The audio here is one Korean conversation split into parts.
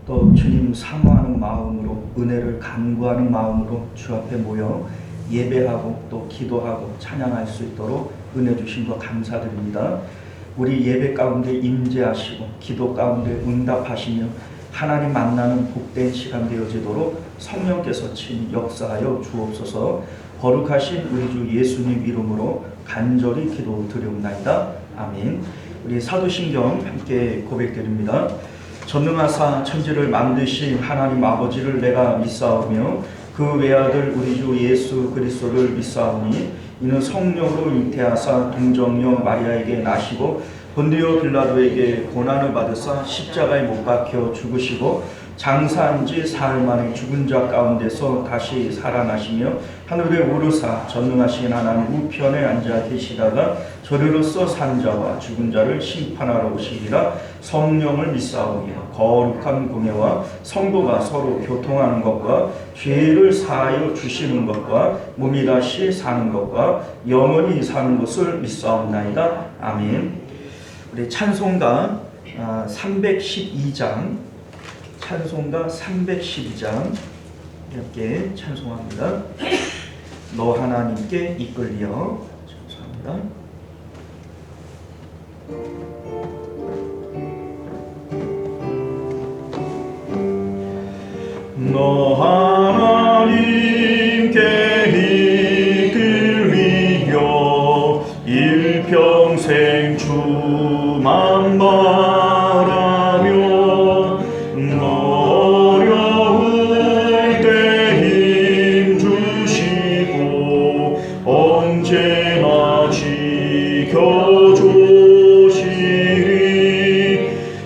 또 주님 사모하는 마음으로, 은혜를 간구하는 마음으로 주 앞에 모여 예배하고 또 기도하고 찬양할 수 있도록 은혜 주신 것 감사드립니다. 우리 예배 가운데 임재하시고 기도 가운데 응답하시며 하나님 만나는 복된 시간 되어지도록 성령께서 친히 역사하여 주옵소서. 거룩하신 우리 주 예수님 이름으로 간절히 기도드리옵나이다. 아멘. 우리 사도신경 함께 고백드립니다. 전능하사 천지를 만드신 하나님 아버지를 내가 믿사오며 그 외아들 우리 주 예수 그리스도를 믿사오니 이는 성령으로 잉태하사 동정녀 마리아에게 나시고 본디오 빌라도에게 고난을 받으사 십자가에 못 박혀 죽으시고 장사한 지 사흘 만에 죽은 자 가운데서 다시 살아나시며 하늘에 오르사 전능하신 하나님 우편에 앉아 계시다가 저리로서 산 자와 죽은 자를 심판하러 오시리라. 성령을 믿사오며 거룩한 공예와 성도가 서로 교통하는 것과 죄를 사하여 주시는 것과 몸이 다시 사는 것과 영원히 사는 것을 믿사옵나이다. 아멘. 우리 찬송가 312장 찬송가 312장 이렇게 찬송합니다. 너 하나님께 이끌리어. 찬송합니다. 너 하나님께 이끌리어 일평생 주만 바라며 어려울 때 힘주시고 언제나 지켜주시리.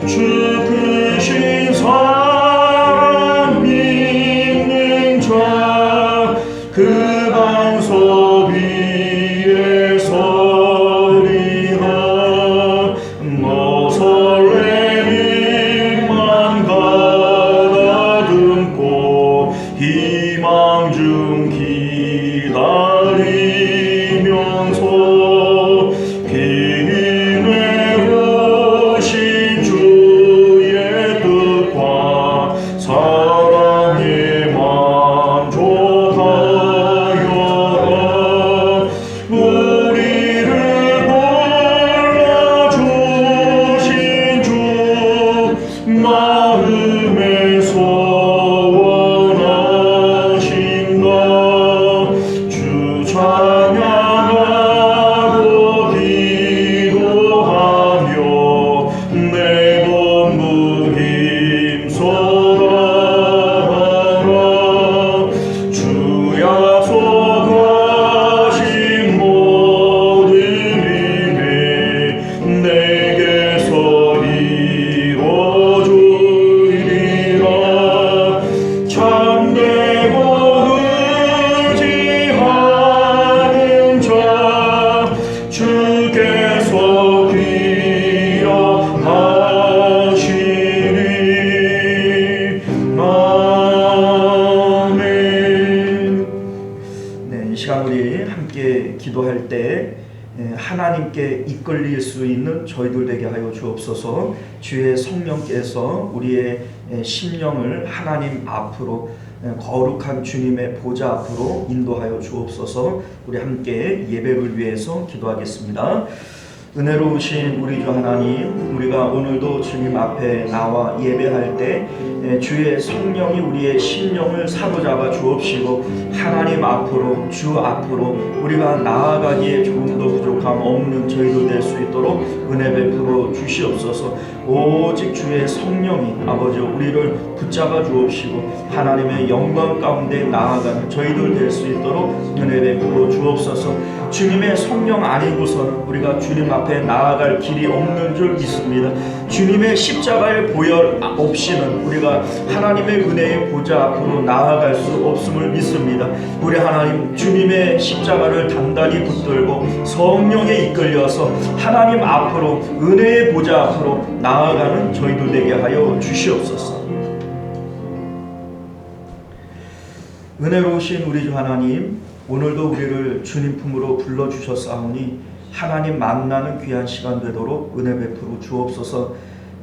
주 크신 사랑 믿는 자 그 반석 위에 서리라. 너 설레임만 가다듬고 희망 중 기다리면서 비밀에 오신 주의 뜻과 사랑에 만족하여라. 우리를 불러주신 주 마음에서 원하신다. 주 찬양하고 기도하며 내 본분 힘써가라. 주 약속하신 모든 일에 내게서 이루어주리라. 참되고 의지하는 자 주께서 기억하시리. 아멘. 네, 이 시간 우리 함께 기도할 때 하나님께 이끌릴 수 있는 저희들 되게 하여 주옵소서. 주의 성령께서 우리의 심령을 하나님 앞으로 거룩한 주님의 보좌 앞으로 인도하여 주옵소서. 우리 함께 예배를 위해서 기도하겠습니다. 은혜로우신 우리 주 하나님, 우리가 오늘도 주님 앞에 나와 예배할 때 주의 성령이 우리의 심령을 사로잡아 주옵시고 하나님 앞으로, 주 앞으로 우리가 나아가기에 조금도 부족함 없는 저희도 될 수 있도록 은혜 베풀어 주시옵소서. 오직 주의 성령이 아버지 우리를 붙잡아 주옵시고 하나님의 영광 가운데 나아가는 저희들 될 수 있도록 은혜 베풀어 주옵소서. 주님의 성령 아니고서는 우리가 주님 앞에 나아갈 길이 없는 줄 믿습니다. 주님의 십자가의 보혈 없이는 우리가 하나님의 은혜의 보좌 앞으로 나아갈 수 없음을 믿습니다. 우리 하나님 주님의 십자가를 단단히 붙들고 성령에 이끌려서 하나님 앞으로 은혜의 보좌 앞으로 나아가는 저희들 되게 하여 주시옵소서. 은혜로우신 우리 주 하나님, 오늘도 우리를 주님 품으로 불러주셨사오니 하나님 만나는 귀한 시간 되도록 은혜 베풀어 주옵소서.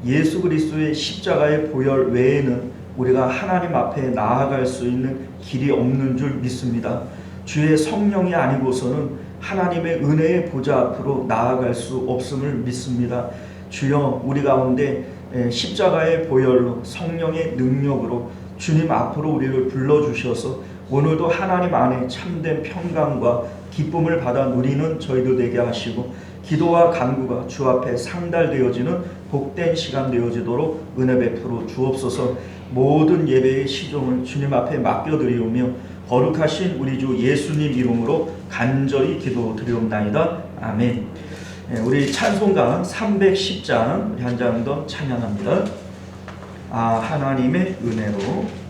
예수 그리스도의 십자가의 보혈 외에는 우리가 하나님 앞에 나아갈 수 있는 길이 없는 줄 믿습니다. 주의 성령이 아니고서는 하나님의 은혜의 보좌 앞으로 나아갈 수 없음을 믿습니다. 주여, 우리 가운데 십자가의 보혈로 성령의 능력으로 주님 앞으로 우리를 불러주셔서 오늘도 하나님 안에 참된 평강과 기쁨을 받아 누리는 저희들 되게 하시고, 기도와 간구가 주 앞에 상달되어지는 복된 시간 되어지도록 은혜 베풀어 주옵소서. 모든 예배의 시종을 주님 앞에 맡겨드리오며 거룩하신 우리 주 예수님 이름으로 간절히 기도드리옵나이다. 아멘. 우리 찬송가 310장 우리 한 장 더 찬양합니다. 하나님의 은혜로.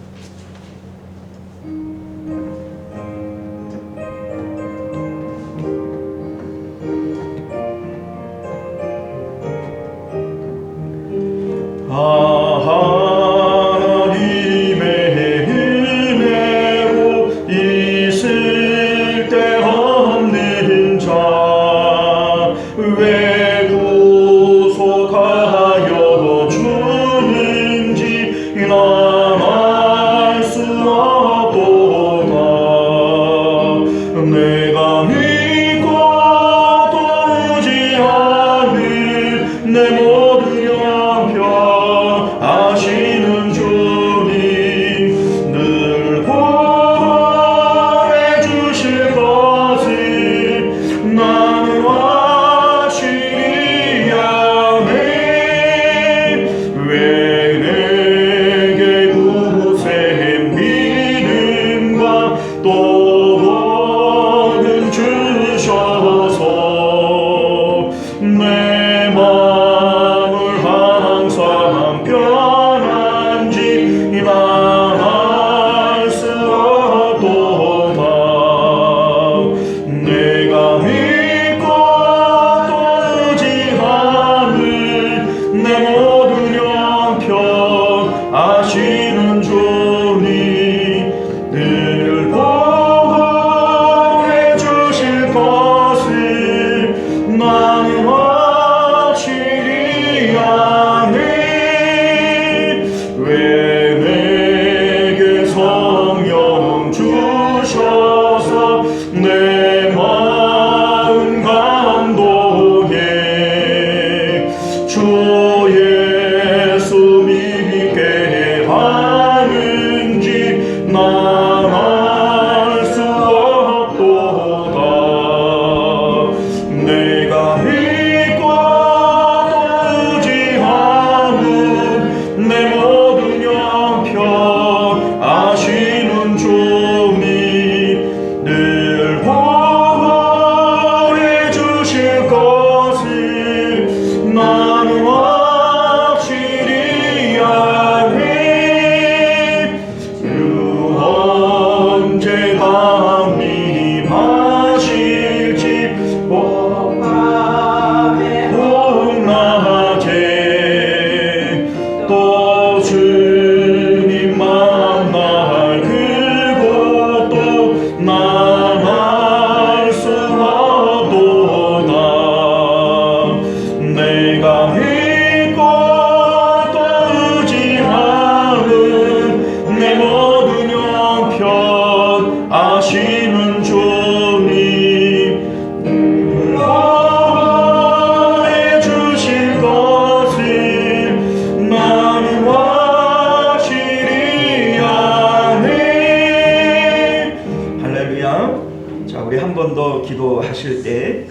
기도하실 때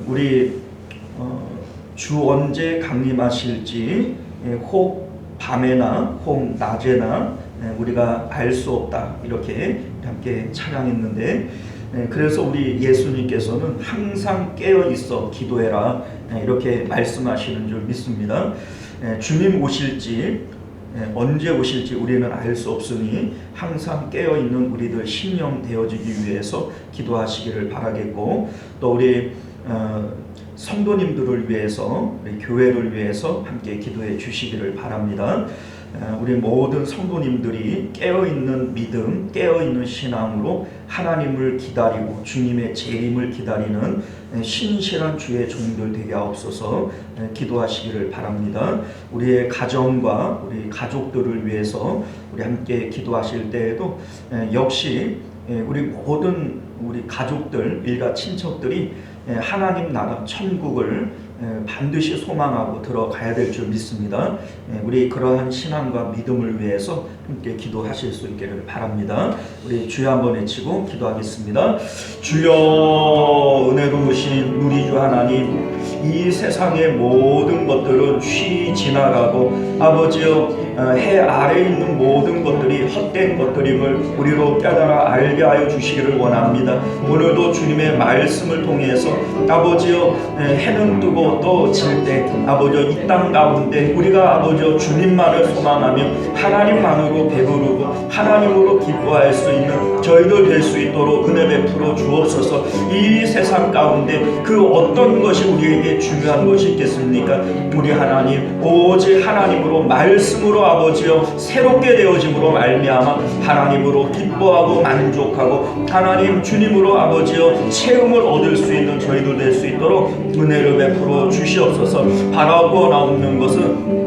우리 주 언제 강림하실지 혹 밤에나 혹 낮에나 우리가 알 수 없다, 이렇게 함께 찬양했는데, 그래서 우리 예수님께서는 항상 깨어 있어 기도해라, 이렇게 말씀하시는 줄 믿습니다. 주님 오실지 언제 오실지 우리는 알 수 없으니 항상 깨어있는 우리들 심령 되어지기 위해서 기도하시기를 바라겠고, 또 우리 성도님들을 위해서, 우리 교회를 위해서 함께 기도해 주시기를 바랍니다. 우리 모든 성도님들이 깨어있는 믿음, 깨어있는 신앙으로 하나님을 기다리고 주님의 재림을 기다리는 신실한 주의 종들 되게 하옵소서. 기도하시기를 바랍니다. 우리의 가정과 우리 가족들을 위해서 우리 함께 기도하실 때에도 역시 우리 모든 우리 가족들, 일가 친척들이 하나님 나라 천국을 반드시 소망하고 들어가야 될 줄 믿습니다. 우리 그러한 신앙과 믿음을 위해서 함께 기도하실 수 있기를 바랍니다. 우리 주여 한번 외치고 기도하겠습니다. 주여, 은혜로우신 우리 주 하나님, 이 세상의 모든 것들은 쉬 지나가고 아버지여 해 아래에 있는 모든 것들이 헛된 것들임을 우리로 깨달아 알게 하여 주시기를 원합니다. 오늘도 주님의 말씀을 통해서 아버지여 해는 뜨고 또 질 때 아버지여 이 땅 가운데 우리가 아버지여 주님만을 소망하며 하나님만으로 배부르고 하나님으로 기뻐할 수 있는 저희들 될 수 있도록 은혜 베풀어 주옵소서. 이 세상 가운데 그 어떤 것이 우리에게 중요한 것이 있겠습니까? 우리 하나님 오직 하나님으로 말씀으로 아버지여 새롭게 되어짐으로 말미암아 하나님으로 기뻐하고 만족하고 하나님 주님으로 아버지여 체험을 얻을 수 있는 저희들 될 수 있도록 은혜를 베풀어 주시옵소서. 바라고 나오는 것은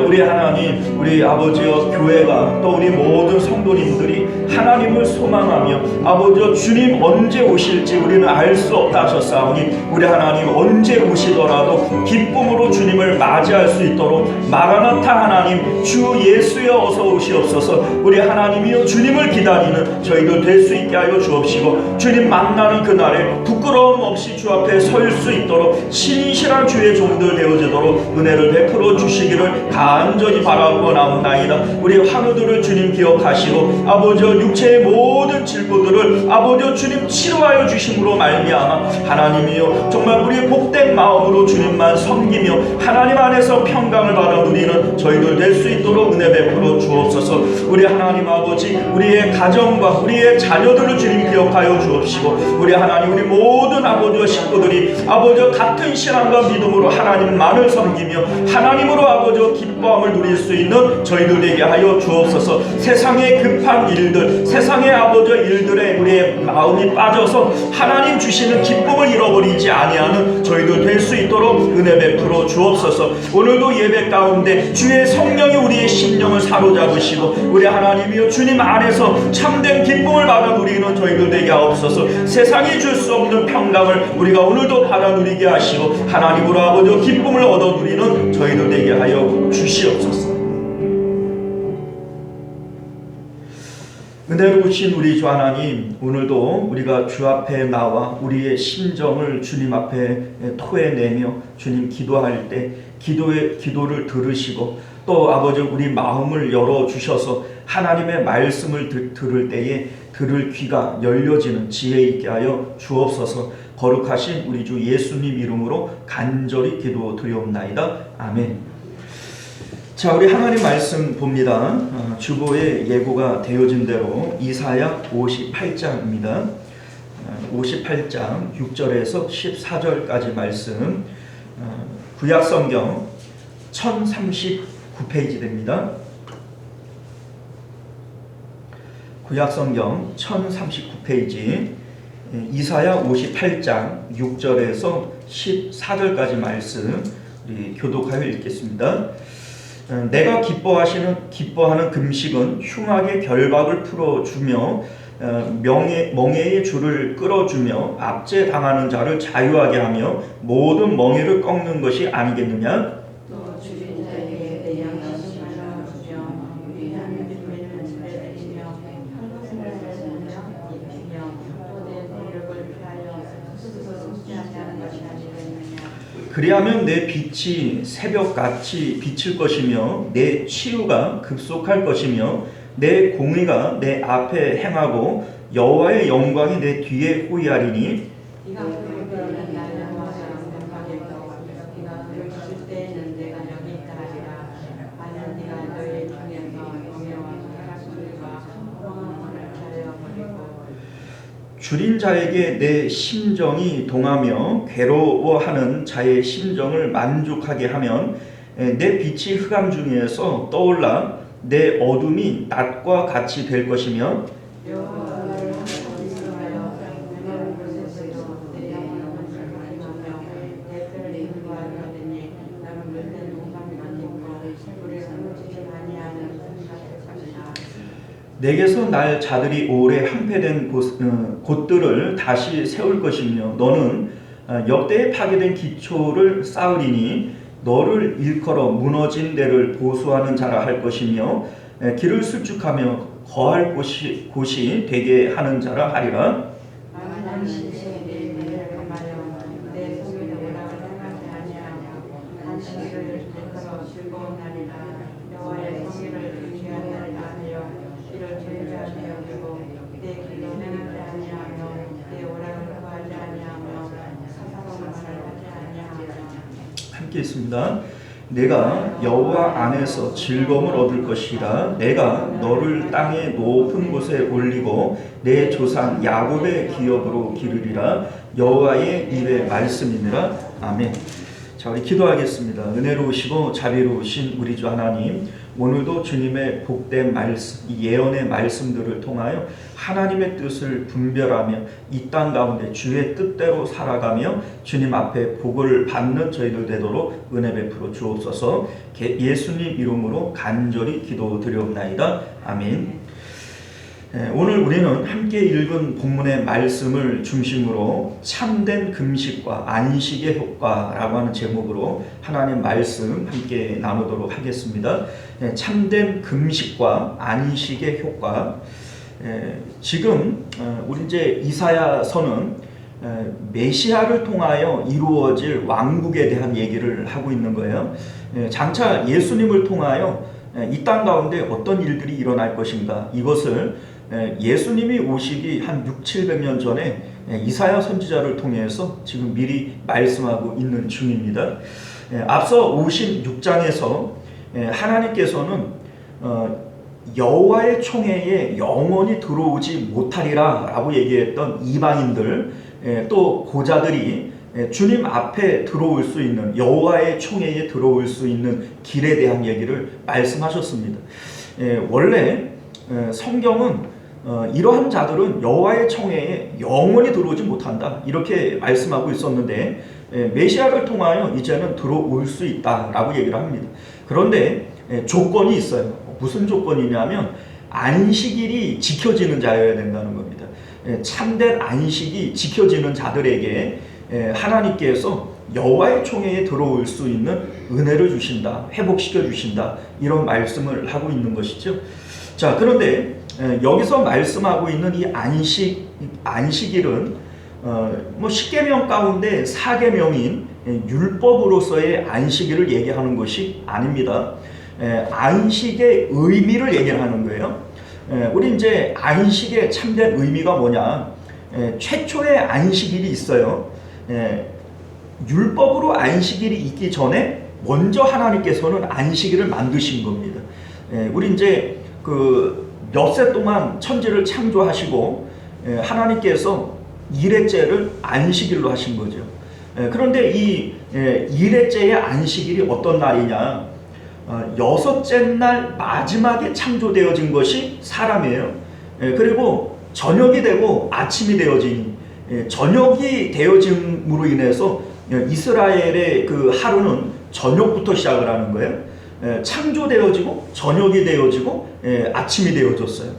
우리 하나님, 우리 아버지여 교회가 또 우리 모든 성도님들이 하나님을 소망하며 아버지여 주님 언제 오실지 우리는 알 수 없다 하셨사오니 우리 하나님 언제 오시더라도 기쁨으로 주님을 맞이할 수 있도록 마라나타 하나님 주 예수여 어서 오시옵소서. 우리 하나님이여 주님을 기다리는 저희들 될 수 있게 하여 주옵시고 주님 만나는 그날에 부끄러움 없이 주 앞에 설 수 있도록 신실한 주의 종들 되어지도록 은혜를 베풀어 주시기를 간절히 바라고 나옵나이다. 우리 환우들을 주님 기억하시고 아버지여 육체의 모든 질부들을 아버지여 주님 치료하여 주심으로 말미암아 하나님이여 정말 우리 복된 마음으로 주님만 섬기며 하나님 안에서 평강을 받아 누리는 저희들 될 수 있도록 은혜 베풀어 주옵소서. 우리 하나님 아버지 우리의 가정과 우리의 자녀들을 주님 기억하여 주옵시고 우리 하나님 우리 모든 아버지와 식구들이 아버지와 같은 신앙과 믿음으로 하나님만을 섬기며 하나님으로 아버지와 기뻐함을 누릴 수 있는 저희들 되게 하여 주옵소서. 세상의 급한 일들, 세상의 아버지와 일들에 우리의 마음이 빠져서 하나님 주시는 기쁨을 잃어버리지 아니하는 저희들 될 수 있도록 은혜 베풀어 주옵소서. 오늘도 예배 가운데 주의 성령이 우리의 심령을 사로잡으시고 우리 하나님이여 주님 안에서 참된 기쁨을 받아 누리는 저희들 되게 하옵소서. 세상이 줄 수 없는 평강을 우리가 오늘도 받아 누리게 하시고 하나님으로 아버지와 기쁨을 얻어 누리는 저희들 되게 하여 주시옵소서. 은혜로우신 우리 주 하나님, 오늘도 우리가 주 앞에 나와 우리의 심정을 주님 앞에 토해내며 주님 기도할 때 기도를 들으시고 또 아버지 우리 마음을 열어주셔서 하나님의 말씀을 들을 때에 들을 귀가 열려지는 지혜 있게 하여 주옵소서. 거룩하신 우리 주 예수님 이름으로 간절히 기도드리옵나이다. 아멘. 자, 우리 하나님 말씀 봅니다. 주보에 예고가 되어진 대로 이사야 58장입니다. 58장 6절에서 14절까지 말씀, 구약성경 1039페이지 됩니다. 구약성경 1039페이지 이사야 58장 6절에서 14절까지 말씀 우리 교독하여 읽겠습니다. 내가 기뻐하는 금식은 흉악의 결박을 풀어주며 멍에의 줄을 끌어주며 압제당하는 자를 자유하게 하며 모든 멍에를 꺾는 것이 아니겠느냐? 또 주린 자에게 내 양식을 주며 우리 하나님의 주민을 내리며 또내 노력을 피하여 스스로 숨지하지 않은 것이 아니겠느냐? 그리하면 내 빛이 새벽같이 비칠 것이며 내 치유가 급속할 것이며 내 공의가 내 앞에 행하고 여호와의 영광이 내 뒤에 호위하리니 네가 그들은 나를 영화하지 못하겠고 네가 그를 줄 때에는 내가 여기 있다 하리라. 만약 네가 너희 중에서 영예와 사랑과 평안을 가려버리고 줄인 자에게 내 심정이 동하며 괴로워하는 자의 심정을 만족하게 하면 내 빛이 흑암 중에서 떠올라 내 어둠이 낮과 같이 될 것이며 여호와가 나를 항상 인도하여 내가 곳에서도 내 영혼을 살리며 내 뼈를 인도하였더니 나는 물된 동산만 있고 불에 사무치지 아니하는 산사를 내게서 날 자들이 오래 항폐된 곳들을 다시 세울 것이며 너는 역대에 파괴된 기초를 쌓으리니 너를 일컬어 무너진 데를 보수하는 자라 할 것이며 길을 수축하며 거할 곳이 되게 하는 자라 하리라. 나는 신실히 내 미래를 감하여 내 소민의 오락을 생각지 아니하며 한시기를 일컬어 즐거운 날이라. 여호와의 성의를 의지한 날이라 하여 이를 존재하게 여기고 내 길로 행하지 아니하며 내 오락을 구하지 아니하며 사사로운 말을 하지 아니하며. 함께 있습니다. 내가 여호와 안에서 즐거움을 얻을 것이라. 내가 너를 땅의 높은 곳에 올리고 내 조상 야곱의 기업으로 기르리라. 여호와의 입의 말씀이니라. 아멘. 자, 우리 기도하겠습니다. 은혜로우시고 자비로우신 우리 주 하나님, 오늘도 주님의 복된 말씀, 이 예언의 말씀들을 통하여 하나님의 뜻을 분별하며 이 땅 가운데 주의 뜻대로 살아가며 주님 앞에 복을 받는 저희들 되도록 은혜 베풀어 주옵소서. 예수님 이름으로 간절히 기도드리옵나이다. 아멘. 오늘 우리는 함께 읽은 본문의 말씀을 중심으로 참된 금식과 안식의 효과라고 하는 제목으로 하나님 말씀 함께 나누도록 하겠습니다. 참된 금식과 안식의 효과. 지금 우리 이제 이사야서는 메시아를 통하여 이루어질 왕국에 대한 얘기를 하고 있는 거예요. 장차 예수님을 통하여 이 땅 가운데 어떤 일들이 일어날 것인가, 이것을 예수님이 오시기 한 600~700년 전에 이사야 선지자를 통해서 지금 미리 말씀하고 있는 중입니다. 앞서 56장에서 하나님께서는 여호와의 총회에 영원히 들어오지 못하리라 라고 얘기했던 이방인들, 또 고자들이 주님 앞에 들어올 수 있는, 여호와의 총회에 들어올 수 있는 길에 대한 얘기를 말씀하셨습니다. 원래 성경은 이러한 자들은 여호와의 총회에 영원히 들어오지 못한다 이렇게 말씀하고 있었는데, 메시아를 통하여 이제는 들어올 수 있다라고 얘기를 합니다. 그런데 조건이 있어요. 무슨 조건이냐면 안식일이 지켜지는 자여야 된다는 겁니다. 참된 안식이 지켜지는 자들에게 하나님께서 여호와의 총회에 들어올 수 있는 은혜를 주신다, 회복시켜 주신다, 이런 말씀을 하고 있는 것이죠. 자, 그런데 여기서 말씀하고 있는 이 안식일은 뭐 10계명 가운데 4계명인 율법으로서의 안식일을 얘기하는 것이 아닙니다. 안식의 의미를 얘기를 하는 거예요. 우리 이제 안식의 참된 의미가 뭐냐? 최초의 안식일이 있어요. 율법으로 안식일이 있기 전에 먼저 하나님께서는 안식일을 만드신 겁니다. 우리 이제 그 엿새 동안 천지를 창조하시고 하나님께서 일회째를 안식일로 하신 거죠. 그런데 이 일회째의 안식일이 어떤 날이냐? 여섯째 날 마지막에 창조되어진 것이 사람이에요. 그리고 저녁이 되고 아침이 되어지니, 저녁이 되어짐으로 인해서 이스라엘의 그 하루는 저녁부터 시작을 하는 거예요. 창조되어지고 저녁이 되어지고 아침이 되어졌어요.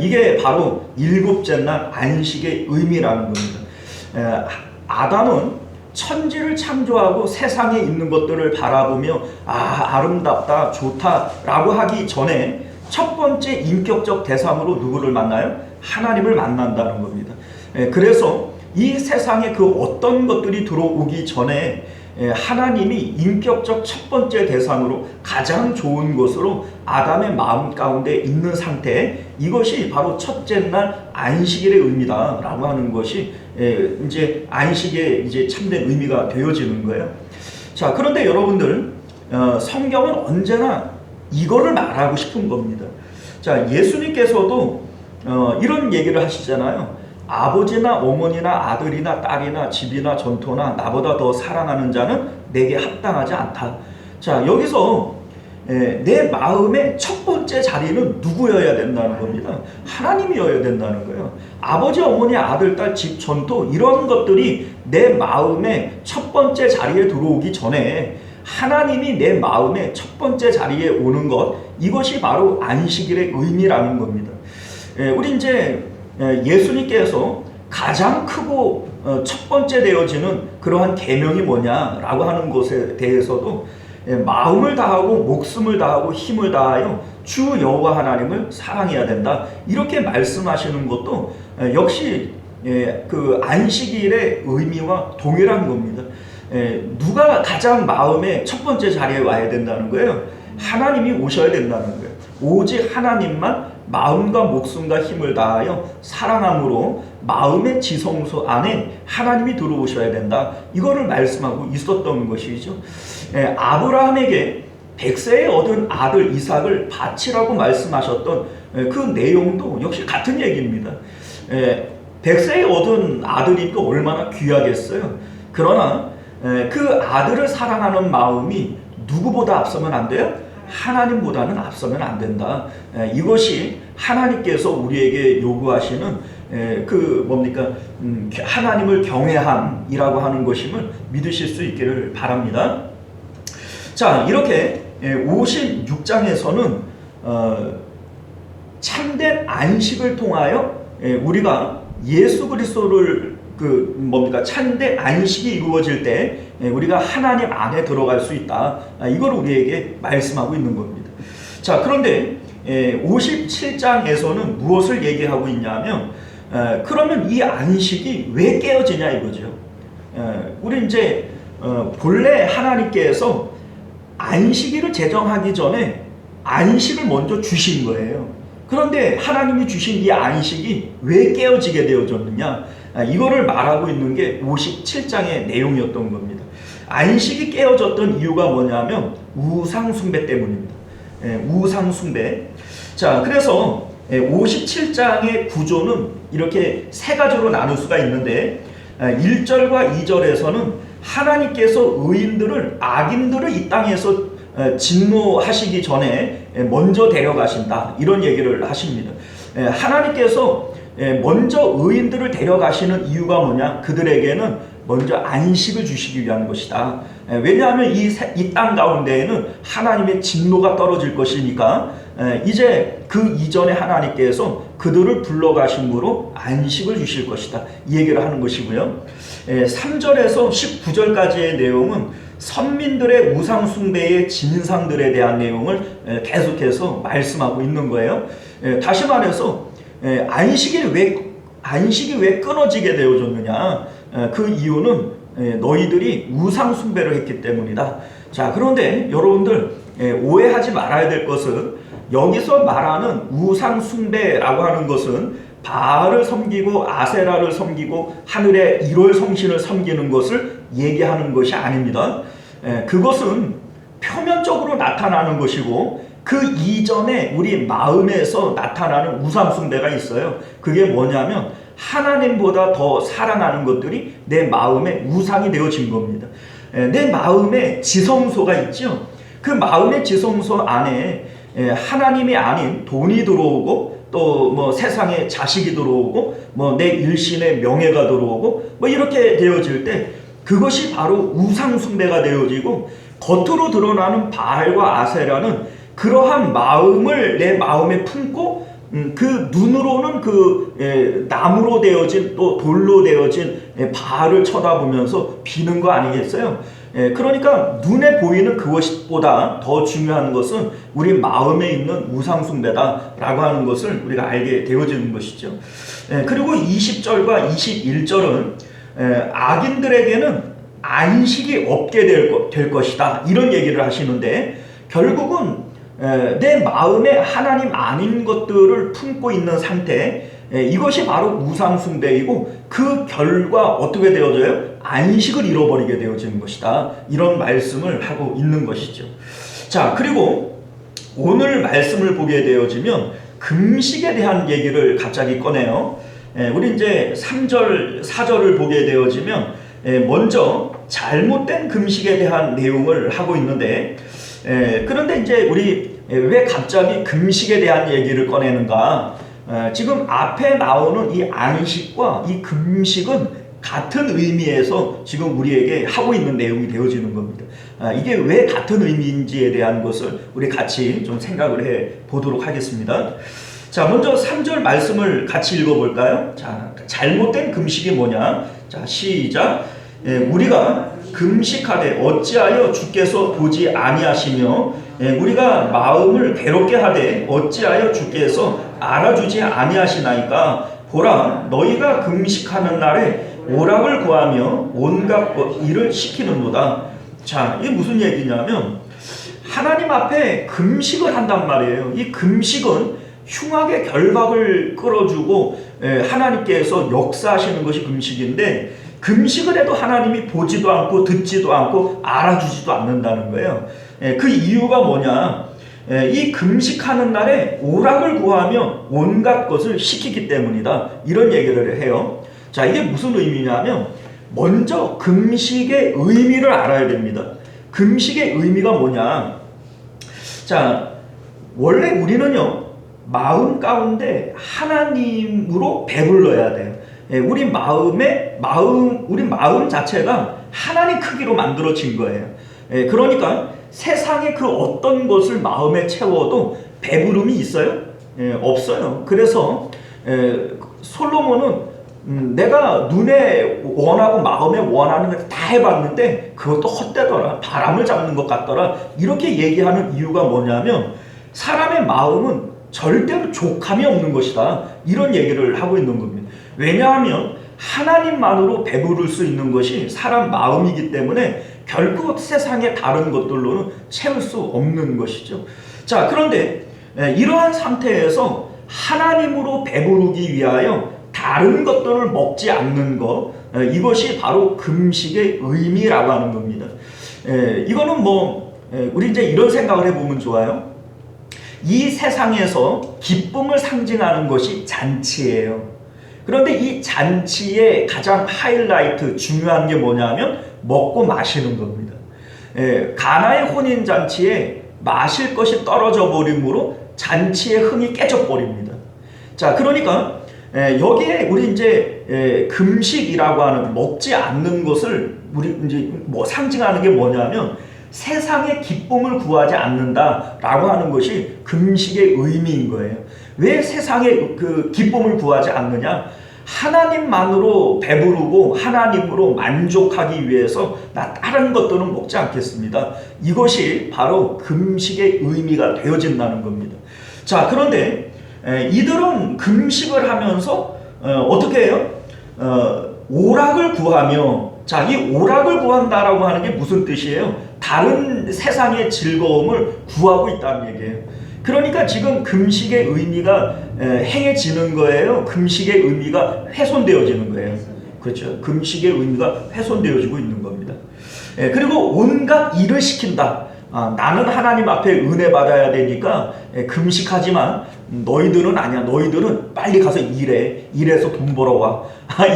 이게 바로 일곱째 날 안식의 의미라는 겁니다. 아담은 천지를 창조하고 세상에 있는 것들을 바라보며 아름답다, 좋다라고 하기 전에 첫 번째 인격적 대상으로 누구를 만나요? 하나님을 만난다는 겁니다. 그래서 이 세상에 그 어떤 것들이 들어오기 전에 하나님이 인격적 첫 번째 대상으로 가장 좋은 것으로 아담의 마음 가운데 있는 상태, 이것이 바로 첫째 날 안식일의 의미다라고 하는 것이 이제 안식의 이제 참된 의미가 되어지는 거예요. 자, 그런데 여러분들, 성경은 언제나 이거를 말하고 싶은 겁니다. 자, 예수님께서도 이런 얘기를 하시잖아요. 아버지나 어머니나 아들이나 딸이나 집이나 전토나 나보다 더 사랑하는 자는 내게 합당하지 않다. 자, 여기서 내 마음의 첫 번째 자리는 누구여야 된다는 겁니다. 하나님이어야 된다는 거예요. 아버지, 어머니, 아들, 딸, 집, 전토 이런 것들이 내 마음의 첫 번째 자리에 들어오기 전에 하나님이 내 마음의 첫 번째 자리에 오는 것, 이것이 바로 안식일의 의미라는 겁니다. 우리 이제 예수님께서 가장 크고 첫 번째 되어지는 그러한 계명이 뭐냐라고 하는 것에 대해서도 마음을 다하고 목숨을 다하고 힘을 다하여 주 여호와 하나님을 사랑해야 된다, 이렇게 말씀하시는 것도 역시 그 안식일의 의미와 동일한 겁니다. 누가 가장 마음의 첫 번째 자리에 와야 된다는 거예요? 하나님이 오셔야 된다는 거예요. 오직 하나님만 마음과 목숨과 힘을 다하여 사랑함으로 마음의 지성소 안에 하나님이 들어오셔야 된다, 이거를 말씀하고 있었던 것이죠. 아브라함에게 100세에 얻은 아들 이삭을 바치라고 말씀하셨던 그 내용도 역시 같은 얘기입니다. 100세에 얻은 아들이니까 얼마나 귀하겠어요. 그러나 그 아들을 사랑하는 마음이 누구보다 앞서면 안 돼요? 하나님보다는 앞서면 안 된다. 이것이 하나님께서 우리에게 요구하시는 그 뭡니까? 하나님을 경외함이라고 하는 것임을 믿으실 수 있기를 바랍니다. 자, 이렇게 56장에서는 참된 안식을 통하여 우리가 예수 그리스도를 그 뭡니까? 참된 안식이 이루어질 때 우리가 하나님 안에 들어갈 수 있다, 이걸 우리에게 말씀하고 있는 겁니다. 자, 그런데 57장에서는 무엇을 얘기하고 있냐면 그러면 이 안식이 왜 깨어지냐 이거죠. 우리 이제 본래 하나님께서 안식일을 제정하기 전에 안식을 먼저 주신 거예요. 그런데 하나님이 주신 이 안식이 왜 깨어지게 되어졌느냐, 이거를 말하고 있는 게 57장의 내용이었던 겁니다. 안식이 깨어졌던 이유가 뭐냐면 우상 숭배 때문입니다. 우상 숭배. 자, 그래서 57장의 구조는 이렇게 세 가지로 나눌 수가 있는데 1절과 2절에서는 하나님께서 의인들을, 악인들을 이 땅에서 진노하시기 전에 먼저 데려가신다, 이런 얘기를 하십니다. 하나님께서 먼저 의인들을 데려가시는 이유가 뭐냐? 그들에게는 먼저 안식을 주시기 위한 것이다. 왜냐하면 이 땅 가운데에는 하나님의 진노가 떨어질 것이니까 이제 그 이전에 하나님께서 그들을 불러가심으로 안식을 주실 것이다, 이 얘기를 하는 것이고요. 3절에서 19절까지의 내용은 선민들의 우상 숭배의 진상들에 대한 내용을 계속해서 말씀하고 있는 거예요. 다시 말해서 안식이 왜 끊어지게 되어졌느냐, 그 이유는 너희들이 우상 숭배를 했기 때문이다. 자, 그런데 여러분들 오해하지 말아야 될 것은 여기서 말하는 우상 숭배라고 하는 것은 바알을 섬기고 아세라를 섬기고 하늘의 일월 성신을 섬기는 것을 얘기하는 것이 아닙니다. 그것은 표면적으로 나타나는 것이고 그 이전에 우리 마음에서 나타나는 우상 숭배가 있어요. 그게 뭐냐면 하나님보다 더 사랑하는 것들이 내 마음의 우상이 되어진 겁니다. 내 마음에 지성소가 있죠. 그 마음의 지성소 안에 하나님이 아닌 돈이 들어오고 또 뭐 세상에 자식이 들어오고 뭐 내 일신의 명예가 들어오고 뭐 이렇게 되어질 때 그것이 바로 우상 숭배가 되어지고, 겉으로 드러나는 바알과 아세라는 그러한 마음을 내 마음에 품고 그 눈으로는 그 나무로 되어진 또 돌로 되어진 바알을 쳐다보면서 비는 거 아니겠어요? 그러니까 눈에 보이는 그것보다 더 중요한 것은 우리 마음에 있는 우상 숭배다라고 하는 것을 우리가 알게 되어지는 것이죠. 그리고 20절과 21절은 악인들에게는 안식이 없게 될 것이다, 이런 얘기를 하시는데, 결국은 내 마음에 하나님 아닌 것들을 품고 있는 상태, 이것이 바로 우상 숭배이고 그 결과 어떻게 되어져요? 안식을 잃어버리게 되어지는 것이다, 이런 말씀을 하고 있는 것이죠. 자, 그리고 오늘 말씀을 보게 되어지면 금식에 대한 얘기를 갑자기 꺼내요. 우리 이제 3절, 4절을 보게 되어지면 먼저 잘못된 금식에 대한 내용을 하고 있는데 그런데 이제 우리 왜 갑자기 금식에 대한 얘기를 꺼내는가? 지금 앞에 나오는 이 안식과 이 금식은 같은 의미에서 지금 우리에게 하고 있는 내용이 되어지는 겁니다. 이게 왜 같은 의미인지에 대한 것을 우리 같이 좀 생각을 해 보도록 하겠습니다. 자, 먼저 3절 말씀을 같이 읽어볼까요? 자, 잘못된 금식이 뭐냐? 자, 시작. 우리가 금식하되 어찌하여 주께서 보지 아니하시며 우리가 마음을 괴롭게 하되 어찌하여 주께서 알아주지 아니하시나이까. 보라, 너희가 금식하는 날에 오락을 구하며 온갖 일을 시키는도다. 자, 이게 무슨 얘기냐면 하나님 앞에 금식을 한단 말이에요. 이 금식은 흉악의 결박을 끌어주고 하나님께서 역사하시는 것이 금식인데, 금식을 해도 하나님이 보지도 않고 듣지도 않고 알아주지도 않는다는 거예요. 그 이유가 뭐냐? 이 금식하는 날에 오락을 구하며 온갖 것을 시키기 때문이다. 이런 얘기를 해요. 자, 이게 무슨 의미냐면 먼저 금식의 의미를 알아야 됩니다. 금식의 의미가 뭐냐? 자, 원래 우리는요, 마음 가운데 하나님으로 배불러야 돼요. 우리 마음 자체가 하나님 크기로 만들어진 거예요. 그러니까 세상에 그 어떤 것을 마음에 채워도 배부름이 있어요? 없어요. 그래서 솔로몬은 내가 눈에 원하고 마음에 원하는 걸 다 해봤는데 그것도 헛되더라, 바람을 잡는 것 같더라, 이렇게 얘기하는 이유가 뭐냐면 사람의 마음은 절대로 족함이 없는 것이다, 이런 얘기를 하고 있는 겁니다. 왜냐하면 하나님만으로 배부를 수 있는 것이 사람 마음이기 때문에 결코 세상의 다른 것들로는 채울 수 없는 것이죠. 자, 그런데 이러한 상태에서 하나님으로 배부르기 위하여 다른 것들을 먹지 않는 것, 이것이 바로 금식의 의미라고 하는 겁니다. 이거는 우리 이제 이런 생각을 해보면 좋아요. 이 세상에서 기쁨을 상징하는 것이 잔치예요. 그런데 이 잔치의 가장 하이라이트, 중요한 게 뭐냐면 먹고 마시는 겁니다. 가나의 혼인잔치에 마실 것이 떨어져 버림으로 잔치의 흥이 깨져 버립니다. 자, 그러니까 여기에 우리 이제 금식이라고 하는 먹지 않는 것을 우리 이제 상징하는 게 뭐냐면 세상의 기쁨을 구하지 않는다라고 하는 것이 금식의 의미인 거예요. 왜 세상의 그 기쁨을 구하지 않느냐? 하나님만으로 배부르고 하나님으로 만족하기 위해서 나 다른 것들은 먹지 않겠습니다. 이것이 바로 금식의 의미가 되어진다는 겁니다. 자, 그런데 이들은 금식을 하면서 어떻게 해요? 오락을 구하며, 자, 이 오락을 구한다라고 하는 게 무슨 뜻이에요? 다른 세상의 즐거움을 구하고 있다는 얘기예요. 그러니까 지금 금식의 의미가 행해지는 거예요? 금식의 의미가 훼손되어지는 거예요? 그렇죠. 금식의 의미가 훼손되어지고 있는 겁니다. 그리고 온갖 일을 시킨다. 나는 하나님 앞에 은혜 받아야 되니까 금식하지만 너희들은 아니야. 너희들은 빨리 가서 일해. 일해서 돈 벌어와.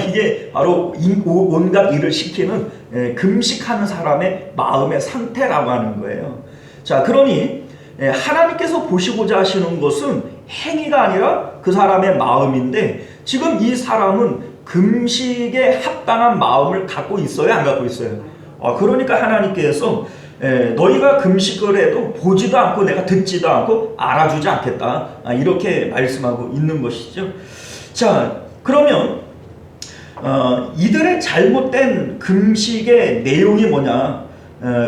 이게 바로 온갖 일을 시키는 금식하는 사람의 마음의 상태라고 하는 거예요. 자, 그러니 하나님께서 보시고자 하시는 것은 행위가 아니라 그 사람의 마음인데, 지금 이 사람은 금식에 합당한 마음을 갖고 있어요, 안 갖고 있어요? 그러니까 하나님께서 너희가 금식을 해도 보지도 않고 내가 듣지도 않고 알아주지 않겠다, 이렇게 말씀하고 있는 것이죠. 자, 그러면 이들의 잘못된 금식의 내용이 뭐냐?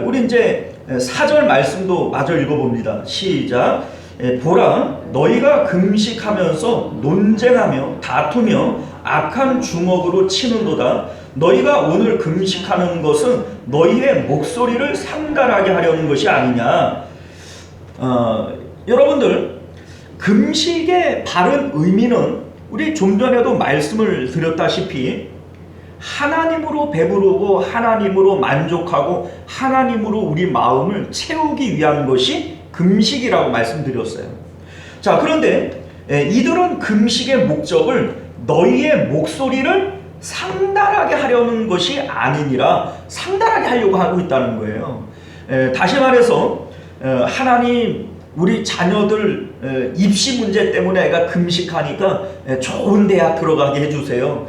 우리 이제 4절 말씀도 마저 읽어봅니다. 시작. 보라, 너희가 금식하면서 논쟁하며 다투며 악한 주먹으로 치는도다. 너희가 오늘 금식하는 것은 너희의 목소리를 상달하게 하려는 것이 아니냐. 여러분들, 금식의 바른 의미는 우리 좀 전에도 말씀을 드렸다시피 하나님으로 배부르고 하나님으로 만족하고 하나님으로 우리 마음을 채우기 위한 것이 금식이라고 말씀드렸어요. 자, 그런데 이들은 금식의 목적을 너희의 목소리를 상달하게 하려는 것이 아니니라 상달하게 하려고 하고 있다는 거예요. 다시 말해서 하나님 우리 자녀들 입시 문제 때문에 애가 금식하니까 좋은 대학 들어가게 해주세요.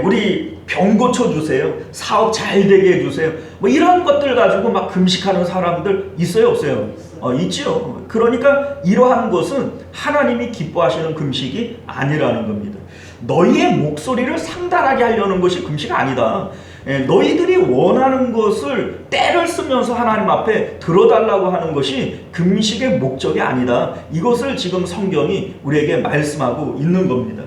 우리 병 고쳐주세요. 사업 잘 되게 해주세요. 뭐 이런 것들 가지고 막 금식하는 사람들 있어요, 없어요? 있죠. 그러니까 이러한 것은 하나님이 기뻐하시는 금식이 아니라는 겁니다. 너희의 목소리를 상달하게 하려는 것이 금식 아니다. 너희들이 원하는 것을 때를 쓰면서 하나님 앞에 들어달라고 하는 것이 금식의 목적이 아니다. 이것을 지금 성경이 우리에게 말씀하고 있는 겁니다.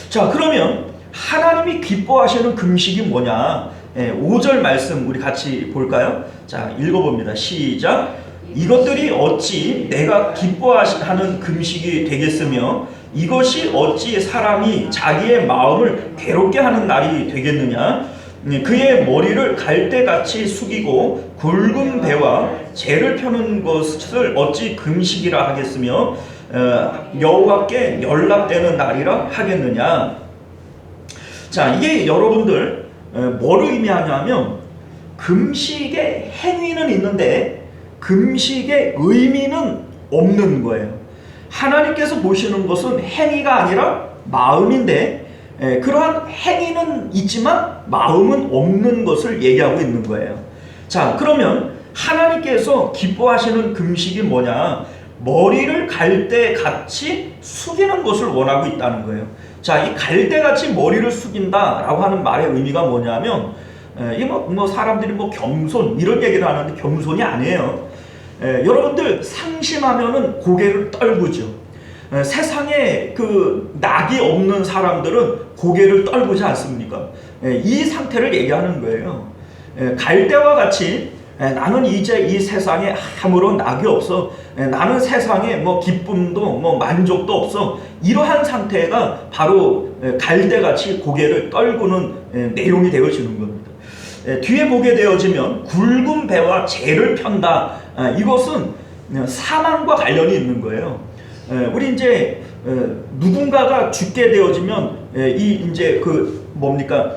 자, 그러면 하나님이 기뻐하시는 금식이 뭐냐? 5절 말씀 우리 같이 볼까요? 자, 읽어봅니다. 시작. 이것들이 어찌 내가 기뻐하는 금식이 되겠으며 이것이 어찌 사람이 자기의 마음을 괴롭게 하는 날이 되겠느냐? 그의 머리를 갈대같이 숙이고 굵은 배와 재를 펴는 것을 어찌 금식이라 하겠으며 여호와께 연락되는 날이라 하겠느냐? 자, 이게 여러분들 뭐를 의미하냐면 금식의 행위는 있는데 금식의 의미는 없는 거예요. 하나님께서 보시는 것은 행위가 아니라 마음인데 그러한 행위는 있지만 마음은 없는 것을 얘기하고 있는 거예요. 자, 그러면 하나님께서 기뻐하시는 금식이 뭐냐? 머리를 갈대같이 숙이는 것을 원하고 있다는 거예요. 자, 이 갈대같이 머리를 숙인다라고 하는 말의 의미가 뭐냐면 뭐 사람들이 뭐 겸손 이런 얘기를 하는데 겸손이 아니에요. 여러분들 상심하면은 고개를 떨구죠. 세상에 그 낙이 없는 사람들은 고개를 떨구지 않습니까? 이 상태를 얘기하는 거예요. 갈대와 같이 나는 이제 이 세상에 아무런 낙이 없어. 나는 세상에 뭐 기쁨도 뭐 만족도 없어. 이러한 상태가 바로 갈대같이 고개를 떨구는 내용이 되어지는 겁니다. 뒤에 보게 되어지면 굵은 배와 재를 편다. 이것은 사망과 관련이 있는 거예요. 우리 이제 누군가가 죽게 되어지면 이 이제 그 뭡니까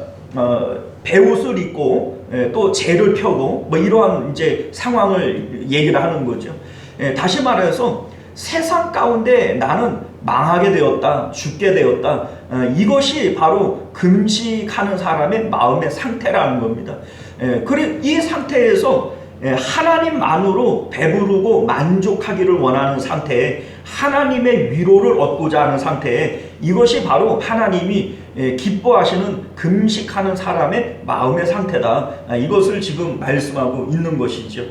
배옷을 입고 또 재를 펴고 뭐 이러한 이제 상황을 얘기를 하는 거죠. 다시 말해서 세상 가운데 나는 망하게 되었다, 죽게 되었다. 이것이 바로 금식하는 사람의 마음의 상태라는 겁니다. 그래 이 상태에서 하나님만으로 배부르고 만족하기를 원하는 상태에 하나님의 위로를 얻고자 하는 상태에 이것이 바로 하나님이 기뻐하시는 금식하는 사람의 마음의 상태다. 이것을 지금 말씀하고 있는 것이죠.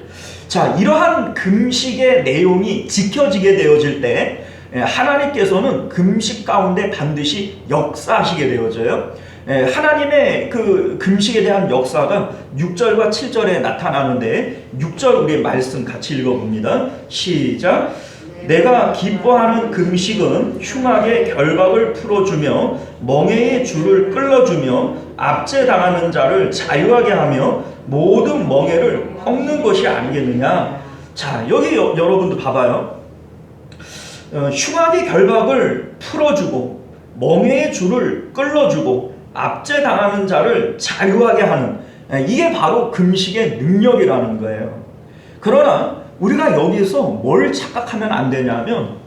자, 이러한 금식의 내용이 지켜지게 되어질 때 하나님께서는 금식 가운데 반드시 역사하시게 되어져요. 하나님의 그 금식에 대한 역사가 6절과 7절에 나타나는데 6절 우리 말씀 같이 읽어봅니다. 시작. 내가 기뻐하는 금식은 흉악의 결박을 풀어주며 멍에의 줄을 끌어주며 압제당하는 자를 자유하게 하며 모든 멍에를 꺾는 것이 아니겠느냐. 자, 여기 여러분들 봐봐요. 흉악의 결박을 풀어주고 멍에의 줄을 끌어주고 압제당하는 자를 자유하게 하는 이게 바로 금식의 능력이라는 거예요. 그러나 우리가 여기서 뭘 착각하면 안 되냐면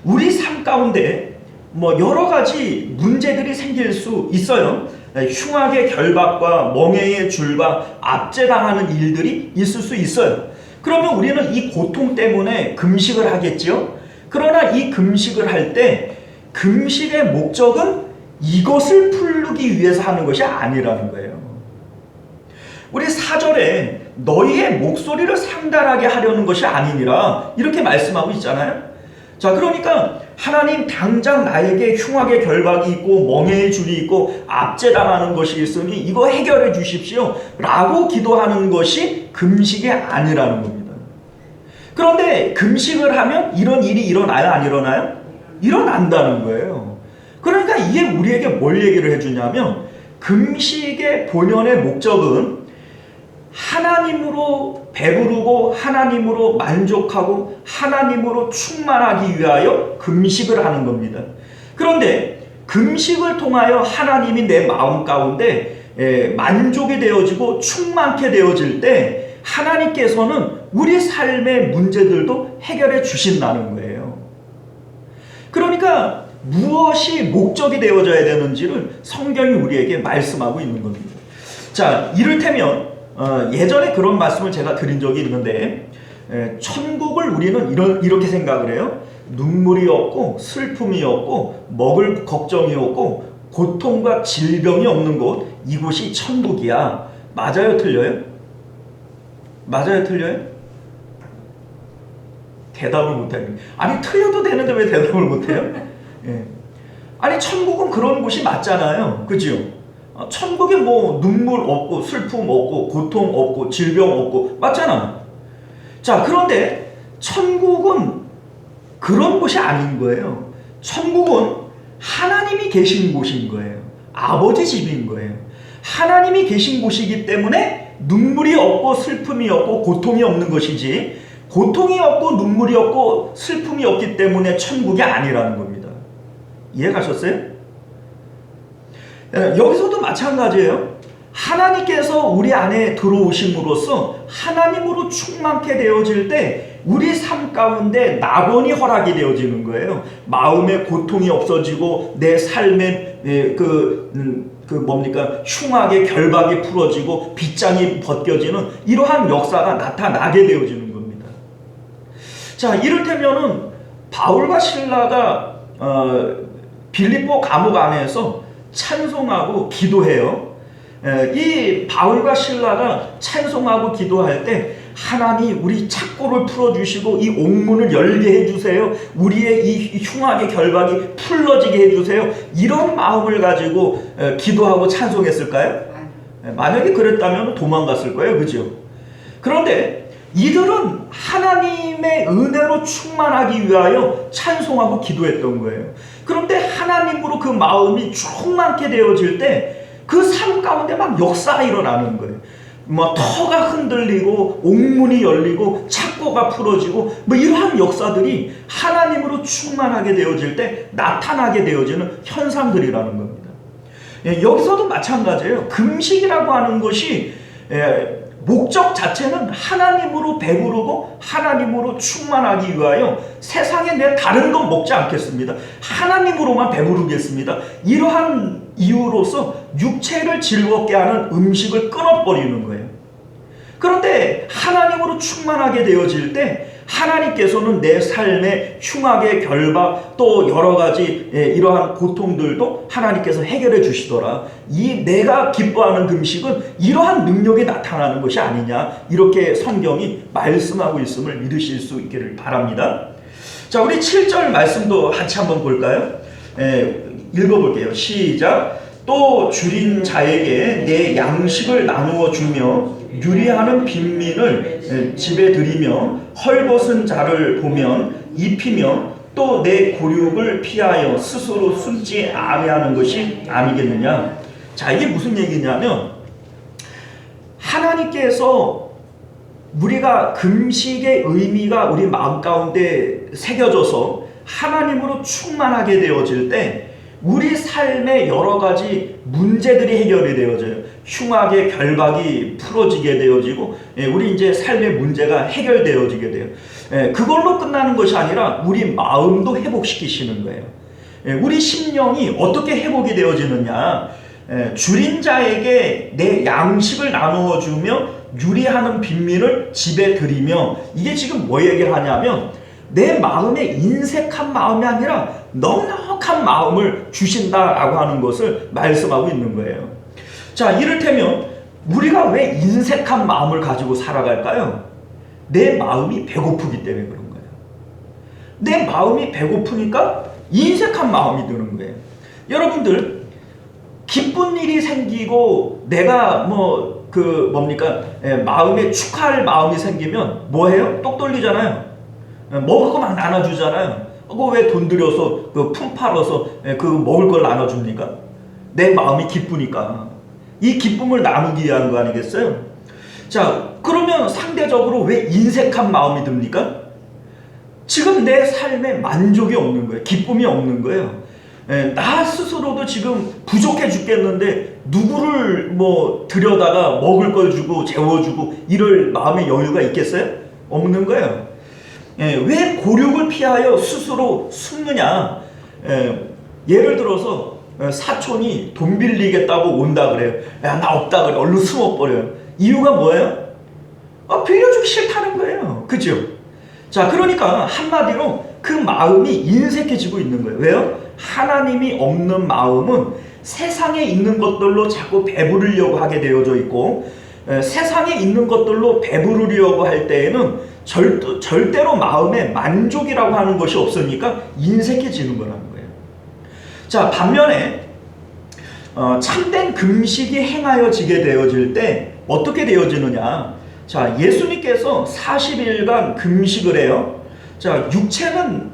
우리 삶 가운데 뭐 여러 가지 문제들이 생길 수 있어요. 흉악의 결박과 멍에의 줄과 압제당하는 일들이 있을 수 있어요. 그러면 우리는 이 고통 때문에 금식을 하겠죠. 그러나 이 금식을 할 때 금식의 목적은 이것을 풀기 위해서 하는 것이 아니라는 거예요. 우리 4절에 너희의 목소리를 상달하게 하려는 것이 아니니라 이렇게 말씀하고 있잖아요. 자, 그러니까 하나님 당장 나에게 흉악의 결박이 있고 멍에의 줄이 있고 압제당하는 것이 있으니 이거 해결해 주십시오 라고 기도하는 것이 금식이 아니라는 겁니다. 그런데 금식을 하면 이런 일이 일어나요, 안 일어나요? 일어난다는 거예요. 그러니까 이게 우리에게 뭘 얘기를 해주냐면 금식의 본연의 목적은 하나님으로 배부르고 하나님으로 만족하고 하나님으로 충만하기 위하여 금식을 하는 겁니다. 그런데 금식을 통하여 하나님이 내 마음 가운데 만족이 되어지고 충만케 되어질 때 하나님께서는 우리 삶의 문제들도 해결해 주신다는 거예요. 그러니까 무엇이 목적이 되어져야 되는지를 성경이 우리에게 말씀하고 있는 겁니다. 자, 이를테면 예전에 그런 말씀을 제가 드린 적이 있는데, 천국을 우리는 이렇게 생각을 해요. 눈물이 없고 슬픔이 없고 먹을 걱정이 없고 고통과 질병이 없는 곳, 이곳이 천국이야. 맞아요, 틀려요? 맞아요, 틀려요? 대답을 못해요. 아니, 틀려도 되는데 왜 대답을 못해요? 예. 아니, 천국은 그런 곳이 맞잖아요. 그죠? 천국에 뭐 눈물 없고 슬픔 없고 고통 없고 질병 없고 맞잖아. 자, 그런데 천국은 그런 곳이 아닌 거예요. 천국은 하나님이 계신 곳인 거예요. 아버지 집인 거예요. 하나님이 계신 곳이기 때문에 눈물이 없고 슬픔이 없고 고통이 없는 것이지, 고통이 없고 눈물이 없고 슬픔이 없기 때문에 천국이 아니라는 겁니다. 이해가셨어요? 여기서도 마찬가지예요. 하나님께서 우리 안에 들어오심으로써 하나님으로 충만케 되어질 때 우리 삶 가운데 낙원이 허락이 되어지는 거예요. 마음의 고통이 없어지고 내 삶의 흉악의 결박이 풀어지고 빗장이 벗겨지는 이러한 역사가 나타나게 되어지는 겁니다. 자, 이를테면은 바울과 실라가 빌립보 감옥 안에서 찬송하고 기도해요. 이 바울과 실라가 찬송하고 기도할 때 하나님 우리 착고를 풀어주시고 이 옥문을 열게 해주세요. 우리의 이 흉악의 결박이 풀어지게 해주세요. 이런 마음을 가지고 기도하고 찬송했을까요? 만약에 그랬다면 도망갔을 거예요. 그죠? 그런데 이들은 하나님의 은혜로 충만하기 위하여 찬송하고 기도했던 거예요. 그런데 하나님으로 그 마음이 충만케 되어질 때 그 삶 가운데 막 역사가 일어나는 거예요. 뭐 터가 흔들리고 옥문이 열리고 착고가 풀어지고 뭐 이러한 역사들이 하나님으로 충만하게 되어질 때 나타나게 되어지는 현상들이라는 겁니다. 여기서도 마찬가지예요. 금식이라고 하는 것이 목적 자체는 하나님으로 배부르고 하나님으로 충만하기 위하여 세상에 내 다른 건 먹지 않겠습니다. 하나님으로만 배부르겠습니다. 이러한 이유로서 육체를 즐겁게 하는 음식을 끊어버리는 거예요. 그런데 하나님으로 충만하게 되어질 때 하나님께서는 내 삶의 흉악의 결박 또 여러 가지 이러한 고통들도 하나님께서 해결해 주시더라. 이 내가 기뻐하는 금식은 이러한 능력이 나타나는 것이 아니냐, 이렇게 성경이 말씀하고 있음을 믿으실 수 있기를 바랍니다. 자, 우리 7절 말씀도 같이 한번 볼까요? 읽어볼게요. 시작. 또 줄인 자에게 내 양식을 나누어 주며 유리하는 빈민을 집에 들이며 헐벗은 자를 보면 입히며 또 내 곤욕을 피하여 스스로 숨지 아니하는 것이 아니겠느냐. 자, 이게 무슨 얘기냐면 하나님께서 우리가 금식의 의미가 우리 마음 가운데 새겨져서 하나님으로 충만하게 되어질 때 우리 삶의 여러 가지 문제들이 해결이 되어져요. 흉악의 결박이 풀어지게 되어지고 우리 이제 삶의 문제가 해결되어지게 돼요. 그걸로 끝나는 것이 아니라 우리 마음도 회복시키시는 거예요. 우리 심령이 어떻게 회복이 되어지느냐. 줄인 자에게 내 양식을 나누어 주며 유리하는 빈민을 집에 들이며, 이게 지금 뭐 얘기를 하냐면 내 마음에 인색한 마음이 아니라 넉넉한 마음을 주신다라고 하는 것을 말씀하고 있는 거예요. 자, 이를테면 우리가 왜 인색한 마음을 가지고 살아갈까요? 내 마음이 배고프기 때문에 그런 거예요. 내 마음이 배고프니까 인색한 마음이 드는 거예요. 여러분들, 기쁜 일이 생기고 내가 마음에 축하할 마음이 생기면 뭐해요? 똑 돌리잖아요. 먹을 거 막 나눠주잖아요. 그거 왜 돈 들여서 품 팔아서 먹을 걸 나눠줍니까? 내 마음이 기쁘니까. 이 기쁨을 나누기 위한 거 아니겠어요? 자, 그러면 상대적으로 왜 인색한 마음이 듭니까? 지금 내 삶에 만족이 없는 거예요. 기쁨이 없는 거예요. 나 스스로도 지금 부족해 죽겠는데 누구를 뭐 들여다가 먹을 걸 주고 재워주고 이럴 마음의 여유가 있겠어요? 없는 거예요. 왜 곤욕을 피하여 스스로 숨느냐? 예를 들어서 사촌이 돈 빌리겠다고 온다 그래요. 야, 나 없다 그래. 얼른 숨어버려요. 이유가 뭐예요? 빌려주기 싫다는 거예요. 그죠? 자, 그러니까 한마디로 그 마음이 인색해지고 있는 거예요. 왜요? 하나님이 없는 마음은 세상에 있는 것들로 자꾸 배부르려고 하게 되어져 있고, 세상에 있는 것들로 배부르려고 할 때에는 절대로 마음에 만족이라고 하는 것이 없으니까 인색해지는 거라는 거예요. 자, 반면에 참된 금식이 행하여지게 되어질 때 어떻게 되어지느냐? 자, 예수님께서 40일간 금식을 해요. 자, 육체는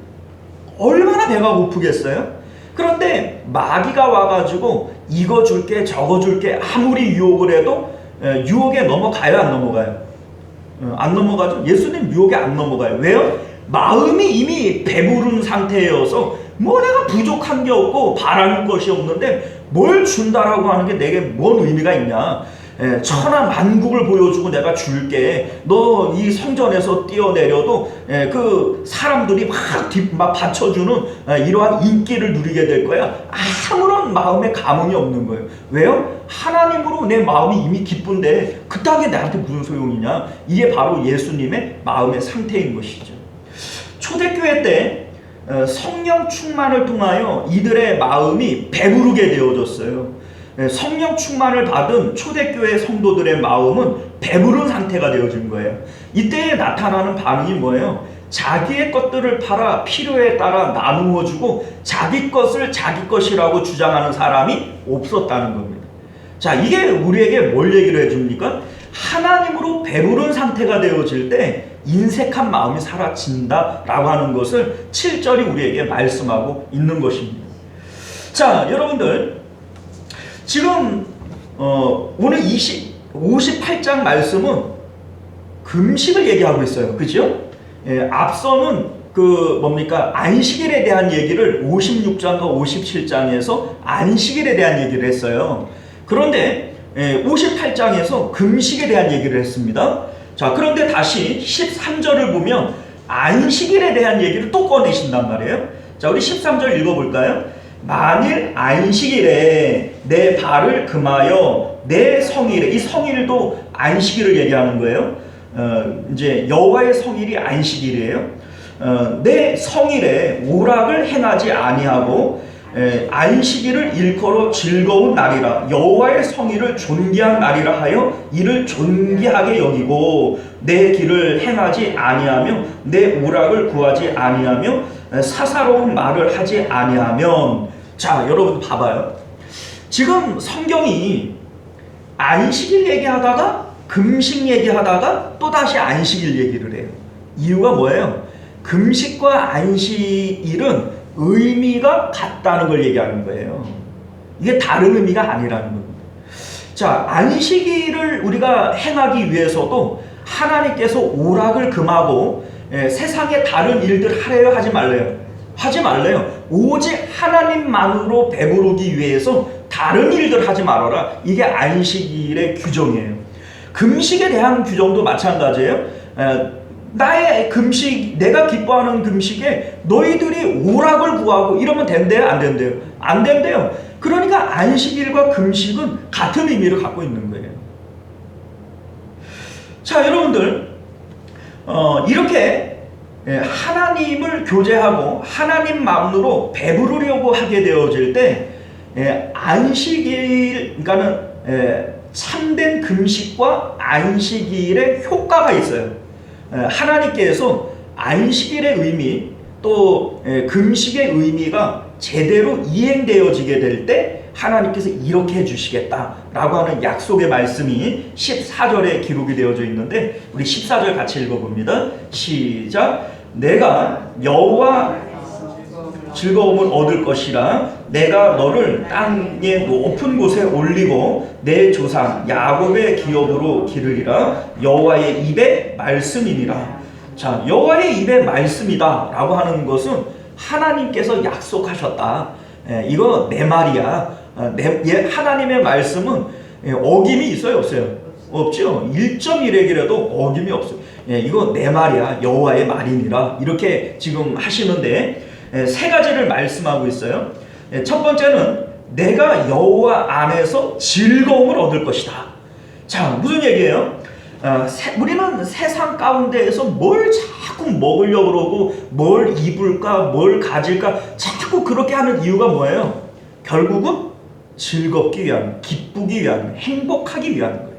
얼마나 배가 고프겠어요? 그런데 마귀가 와가지고 이거 줄게 저거 줄게 아무리 유혹을 해도 유혹에 넘어가요, 안 넘어가요? 안 넘어가죠. 예수님 유혹에 안 넘어가요. 왜요? 마음이 이미 배부른 상태여서 뭐 내가 부족한 게 없고 바라는 것이 없는데 뭘 준다라고 하는 게 내게 뭔 의미가 있냐? 천하 만국을 보여주고 내가 줄게. 너 이 성전에서 뛰어내려도 그 사람들이 막 받쳐주는 이러한 인기를 누리게 될 거야. 아무런 마음의 감흥이 없는 거예요. 왜요? 하나님으로 내 마음이 이미 기쁜데 그딴 게 나한테 무슨 소용이냐? 이게 바로 예수님의 마음의 상태인 것이죠. 초대교회 때 성령 충만을 통하여 이들의 마음이 배부르게 되어졌어요. 성령 충만을 받은 초대교회 성도들의 마음은 배부른 상태가 되어진 거예요. 이때 나타나는 반응이 뭐예요? 자기의 것들을 팔아 필요에 따라 나누어 주고 자기 것을 자기 것이라고 주장하는 사람이 없었다는 겁니다. 자, 이게 우리에게 뭘 얘기를 해줍니까? 하나님으로 배부른 상태가 되어질 때 인색한 마음이 사라진다라고 하는 것을 7절이 우리에게 말씀하고 있는 것입니다. 자, 여러분들 지금 오늘 58장 말씀은 금식을 얘기하고 있어요. 그죠? 앞서는 안식일에 대한 얘기를 56장과 57장에서 안식일에 대한 얘기를 했어요. 그런데 58장에서 금식에 대한 얘기를 했습니다. 자, 그런데 다시 13절을 보면 안식일에 대한 얘기를 또 꺼내신단 말이에요. 자, 우리 13절 읽어볼까요? 만일 안식일에 내 발을 금하여 내 성일에, 이 성일도 안식일을 얘기하는 거예요. 이제 여호와의 성일이 안식일이에요. 내 성일에 오락을 행하지 아니하고 안식일을 일컬어 즐거운 날이라 여호와의 성일을 존귀한 날이라 하여 이를 존귀하게 여기고 내 길을 행하지 아니하며 내 오락을 구하지 아니하며 사사로운 말을 하지 아니하면. 자, 여러분 봐봐요. 지금 성경이 안식일 얘기하다가 금식 얘기하다가 또다시 안식일 얘기를 해요. 이유가 뭐예요? 금식과 안식일은 의미가 같다는 걸 얘기하는 거예요. 이게 다른 의미가 아니라는 겁니다. 자, 안식일을 우리가 행하기 위해서도 하나님께서 오락을 금하고 세상의 다른 일들 하래요, 하지 말래요? 하지 말래요. 오직 하나님만으로 배부르기 위해서 다른 일들 하지 말아라. 이게 안식일의 규정이에요. 금식에 대한 규정도 마찬가지예요. 나의 금식, 내가 기뻐하는 금식에 너희들이 오락을 구하고 이러면 된대요, 안 된대요? 안 된대요. 그러니까 안식일과 금식은 같은 의미를 갖고 있는 거예요. 자, 여러분들 이렇게 하나님을 교제하고 하나님만으로 배부르려고 하게 되어질 때 안식일, 그러니까는 참된 금식과 안식일의 효과가 있어요. 하나님께서 안식일의 의미 또 금식의 의미가 제대로 이행되어지게 될 때 하나님께서 이렇게 해주시겠다라고 하는 약속의 말씀이 14절에 기록이 되어져 있는데 우리 14절 같이 읽어봅니다. 시작. 내가 여호와 즐거움을 얻을 것이라 내가 너를 땅의 높은 곳에 올리고 내 조상 야곱의 기업으로 기르리라 여호와의 입의 말씀이니라. 자, 여호와의 입의 말씀이다 라고 하는 것은 하나님께서 약속하셨다. 이거 내 말이야. 하나님의 말씀은 어김이 있어요, 없어요? 없죠. 1.1핵이라도 어김이 없어요. 이거 내 말이야. 여호와의 말이니라. 이렇게 지금 하시는데 세 가지를 말씀하고 있어요. 첫 번째는 내가 여호와 안에서 즐거움을 얻을 것이다. 자, 무슨 얘기예요? 우리는 세상 가운데에서 뭘 자꾸 먹으려고 그러고 뭘 입을까 뭘 가질까 자꾸 그렇게 하는 이유가 뭐예요? 결국은 즐겁기 위한, 기쁘기 위한, 행복하기 위한 거예요.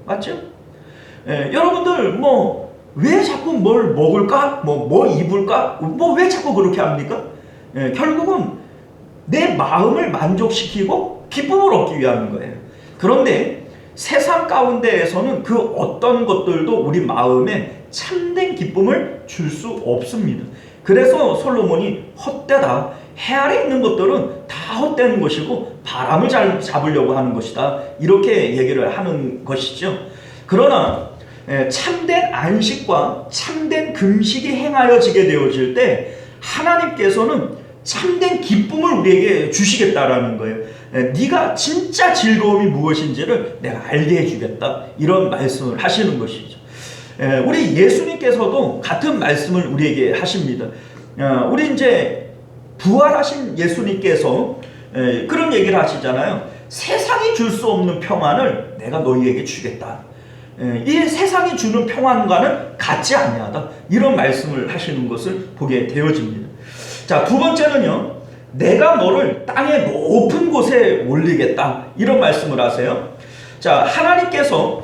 맞죠? 여러분들 왜 자꾸 뭘 먹을까? 뭘 입을까? 왜 자꾸 그렇게 합니까? 결국은 내 마음을 만족시키고 기쁨을 얻기 위한 거예요. 그런데 세상 가운데에서는 그 어떤 것들도 우리 마음에 참된 기쁨을 줄 수 없습니다. 그래서 솔로몬이 헛되다. 해 아래 있는 것들은 다 헛되는 것이고 바람을 잡으려고 하는 것이다. 이렇게 얘기를 하는 것이죠. 그러나 참된 안식과 참된 금식이 행하여지게 되어질 때 하나님께서는 참된 기쁨을 우리에게 주시겠다라는 거예요. 네가 진짜 즐거움이 무엇인지를 내가 알게 해주겠다. 이런 말씀을 하시는 것이죠. 우리 예수님께서도 같은 말씀을 우리에게 하십니다. 우리 이제 부활하신 예수님께서 그런 얘기를 하시잖아요. 세상이 줄 수 없는 평안을 내가 너희에게 주겠다. 이 세상이 주는 평안과는 같지 아니하다. 이런 말씀을 하시는 것을 보게 되어집니다. 자, 두 번째는요. 내가 너를 땅의 높은 곳에 올리겠다. 이런 말씀을 하세요. 자, 하나님께서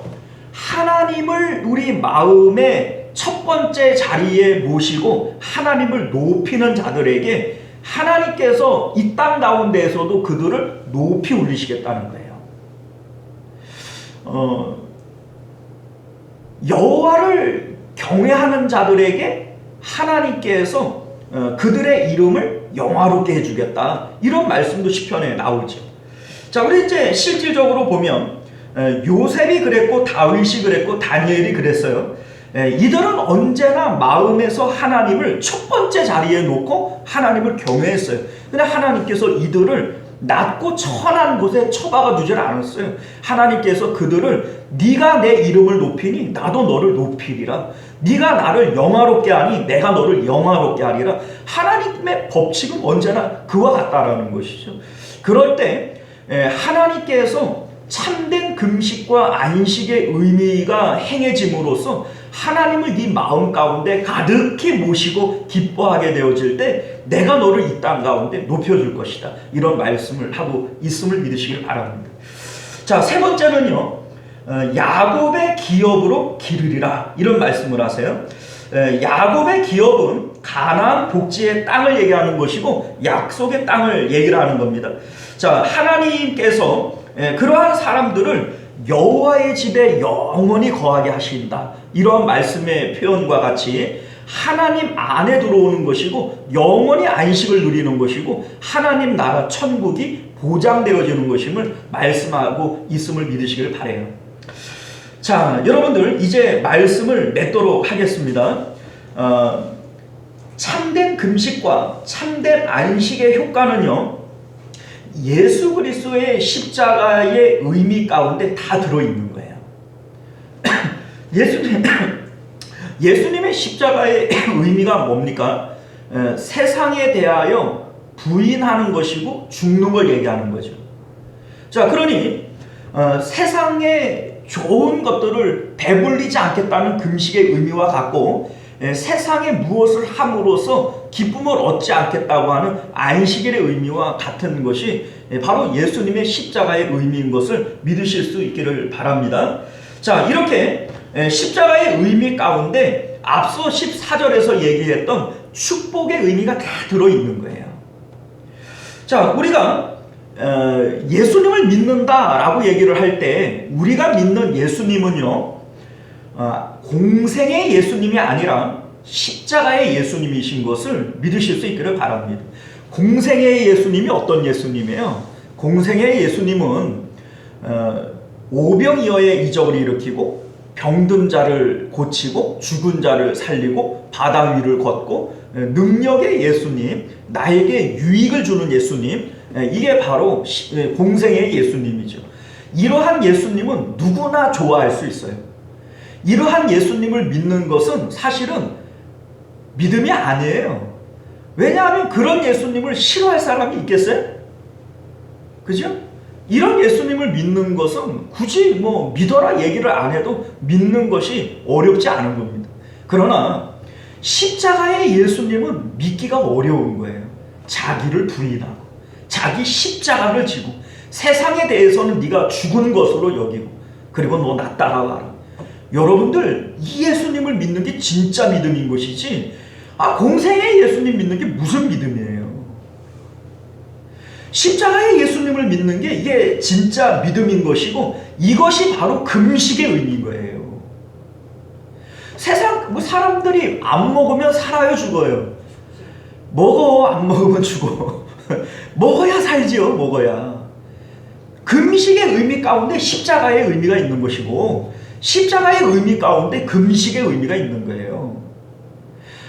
하나님을 우리 마음의 첫 번째 자리에 모시고 하나님을 높이는 자들에게 하나님께서 이 땅 가운데에서도 그들을 높이 올리시겠다는 거예요. 여호와를 경외하는 자들에게 하나님께서 그들의 이름을 영화롭게 해주겠다. 이런 말씀도 시편에 나오죠. 자, 우리 이제 실질적으로 보면 요셉이 그랬고 다윗이 그랬고 다니엘이 그랬어요. 이들은 언제나 마음에서 하나님을 첫 번째 자리에 놓고 하나님을 경외했어요. 근데 하나님께서 이들을 낮고 천한 곳에 처박아 두질 않았어요. 하나님께서 그들을 네가 내 이름을 높이니 나도 너를 높이리라. 네가 나를 영화롭게 하니 내가 너를 영화롭게 하리라. 하나님의 법칙은 언제나 그와 같다라는 것이죠. 그럴 때 하나님께서 참된 금식과 안식의 의미가 행해짐으로써 하나님을 네 마음 가운데 가득히 모시고 기뻐하게 되어질 때 내가 너를 이 땅 가운데 높여줄 것이다. 이런 말씀을 하고 있음을 믿으시길 바랍니다. 자, 세 번째는요. 야곱의 기업으로 기르리라. 이런 말씀을 하세요. 야곱의 기업은 가나안 복지의 땅을 얘기하는 것이고 약속의 땅을 얘기를 하는 겁니다. 자, 하나님께서 그러한 사람들을 여호와의 집에 영원히 거하게 하신다. 이러한 말씀의 표현과 같이 하나님 안에 들어오는 것이고 영원히 안식을 누리는 것이고 하나님 나라 천국이 보장되어지는 것임을 말씀하고 있음을 믿으시길 바라요. 자, 여러분들 이제 말씀을 맺도록 하겠습니다. 참된 금식과 참된 안식의 효과는요. 예수 그리스도의 십자가의 의미 가운데 다 들어있는 거예요. 예수님의 십자가의 의미가 뭡니까? 세상에 대하여 부인하는 것이고 죽는 걸 얘기하는 거죠. 자, 그러니 세상의 좋은 것들을 배불리지 않겠다는 금식의 의미와 같고 세상에 무엇을 함으로써 기쁨을 얻지 않겠다고 하는 안식일의 의미와 같은 것이 바로 예수님의 십자가의 의미인 것을 믿으실 수 있기를 바랍니다. 자, 이렇게 십자가의 의미 가운데 앞서 14절에서 얘기했던 축복의 의미가 다 들어있는 거예요. 자, 우리가 예수님을 믿는다라고 얘기를 할 때 우리가 믿는 예수님은요, 공생의 예수님이 아니라 십자가의 예수님이신 것을 믿으실 수 있기를 바랍니다. 공생의 예수님이 어떤 예수님이에요? 공생의 예수님은 오병이어의 이적을 일으키고 병든 자를 고치고 죽은 자를 살리고 바다 위를 걷고 능력의 예수님, 나에게 유익을 주는 예수님, 이게 바로 공생의 예수님이죠. 이러한 예수님은 누구나 좋아할 수 있어요. 이러한 예수님을 믿는 것은 사실은 믿음이 아니에요. 왜냐하면 그런 예수님을 싫어할 사람이 있겠어요? 그죠? 이런 예수님을 믿는 것은 굳이 뭐 믿어라 얘기를 안 해도 믿는 것이 어렵지 않은 겁니다. 그러나 십자가의 예수님은 믿기가 어려운 거예요. 자기를 부인하고 자기 십자가를 지고 세상에 대해서는 네가 죽은 것으로 여기고 그리고 너 나 따라와라. 여러분들 이 예수님을 믿는 게 진짜 믿음인 것이지 공생의 예수님 믿는 게 무슨 믿음이에요. 십자가의 예수님을 믿는 게 이게 진짜 믿음인 것이고 이것이 바로 금식의 의미인 거예요. 세상 사람들이 안 먹으면 살아요 죽어요? 먹어. 안 먹으면 죽어. 먹어야 살지요. 먹어야. 금식의 의미 가운데 십자가의 의미가 있는 것이고 십자가의 의미 가운데 금식의 의미가 있는 거예요.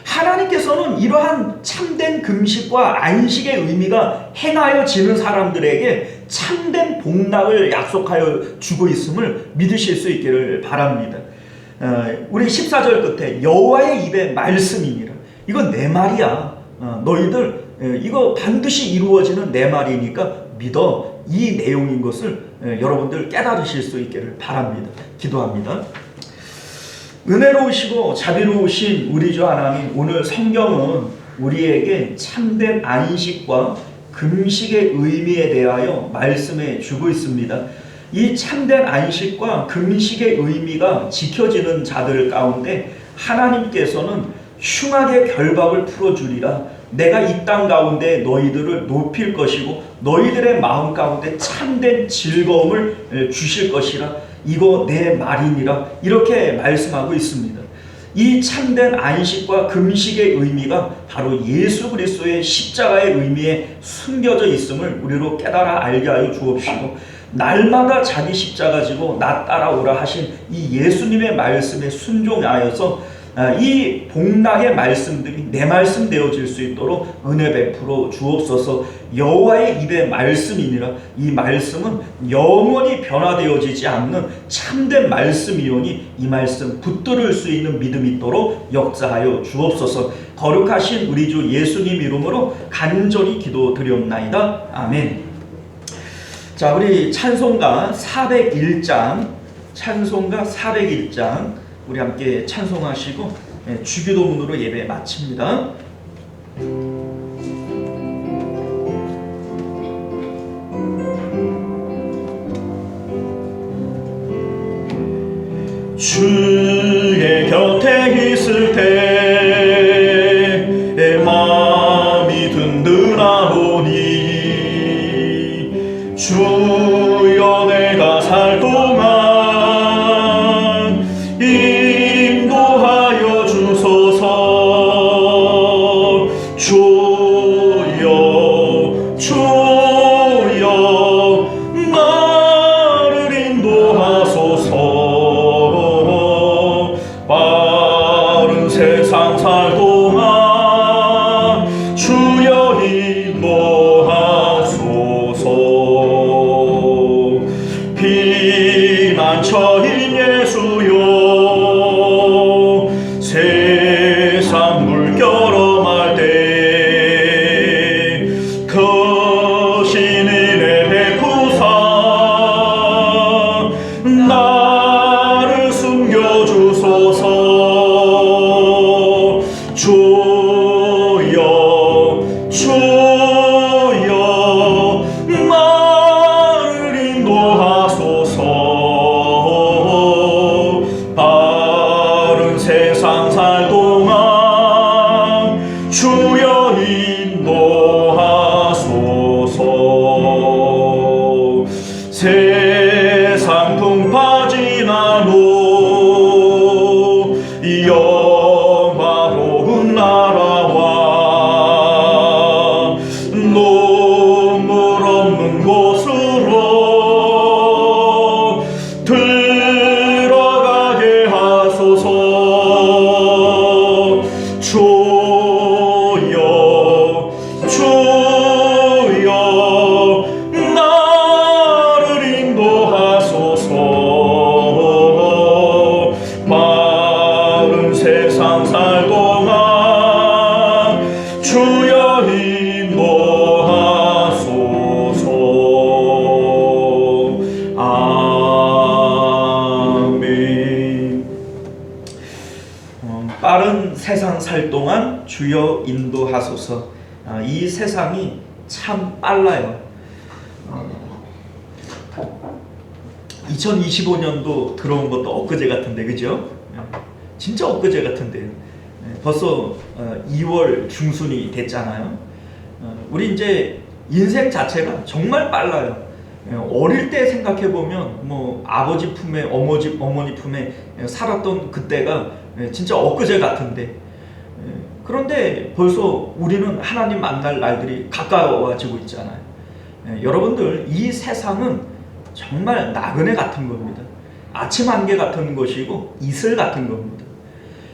하나님께서는 이러한 참된 금식과 안식의 의미가 행하여지는 사람들에게 참된 복락을 약속하여 주고 있음을 믿으실 수 있기를 바랍니다. 우리 14절 끝에 여호와의 입에 말씀이니라. 이건 내 말이야. 너희들 이거 반드시 이루어지는 내 말이니까 믿어. 이 내용인 것을 여러분들 깨달으실 수 있기를 바랍니다. 기도합니다. 은혜로우시고 자비로우신 우리 주 하나님, 오늘 성경은 우리에게 참된 안식과 금식의 의미에 대하여 말씀해 주고 있습니다. 이 참된 안식과 금식의 의미가 지켜지는 자들 가운데 하나님께서는 흉악의 결박을 풀어주리라. 내가 이 땅 가운데 너희들을 높일 것이고 너희들의 마음 가운데 참된 즐거움을 주실 것이라. 이거 내 말이니라. 이렇게 말씀하고 있습니다. 이 참된 안식과 금식의 의미가 바로 예수 그리스도의 십자가의 의미에 숨겨져 있음을 우리로 깨달아 알게 하여 주옵시고, 날마다 자기 십자가 지고 나 따라오라 하신 이 예수님의 말씀에 순종하여서 이 복락의 말씀들이 내 말씀 되어질 수 있도록 은혜 베풀어 주옵소서. 여호와의 입의 말씀이니라. 이 말씀은 영원히 변화되어지지 않는 참된 말씀이오니 이 말씀 붙들을 수 있는 믿음 있도록 역사하여 주옵소서. 거룩하신 우리 주 예수님 이름으로 간절히 기도드리옵나이다. 아멘. 자, 우리 찬송가 401장, 찬송가 401장 우리 함께 찬송하시고 주기도문으로 예배 마칩니다. 주의 곁에 있을 때 마음이 든든하오니 주여 내가 살 동안 인도하여 주소서. 주여 주여 나를 인도하소서. 빠른 세상 살 동안 주여 인도하소서. 피난처인 예수여 세상 물결엄할 때 크신 은혜 베푸사 나를 숨겨주소서. 주여 주여 나를 인도하소서. 빠른 세상 살 동안 주여 인도하소서. 세상 풍파 지나도 영화로운 나라와 눈물 없는 곳으로 들어가게 주여 인도하소서. 이 세상이 참 빨라요. 2025년도 들어온 것도 엊그제 같은데, 그죠? 진짜 엊그제 같은데요. 벌써 2월 중순이 됐잖아요. 우리 이제 인생 자체가 정말 빨라요. 어릴 때 생각해 보면 뭐 아버지 품에 어머니 품에 살았던 그때가 진짜 엊그제 같은데, 그런데 벌써 우리는 하나님 만날 날들이 가까워지고 있잖아요. 여러분들, 이 세상은 정말 나그네 같은 겁니다. 아침 안개 같은 것이고 이슬 같은 겁니다.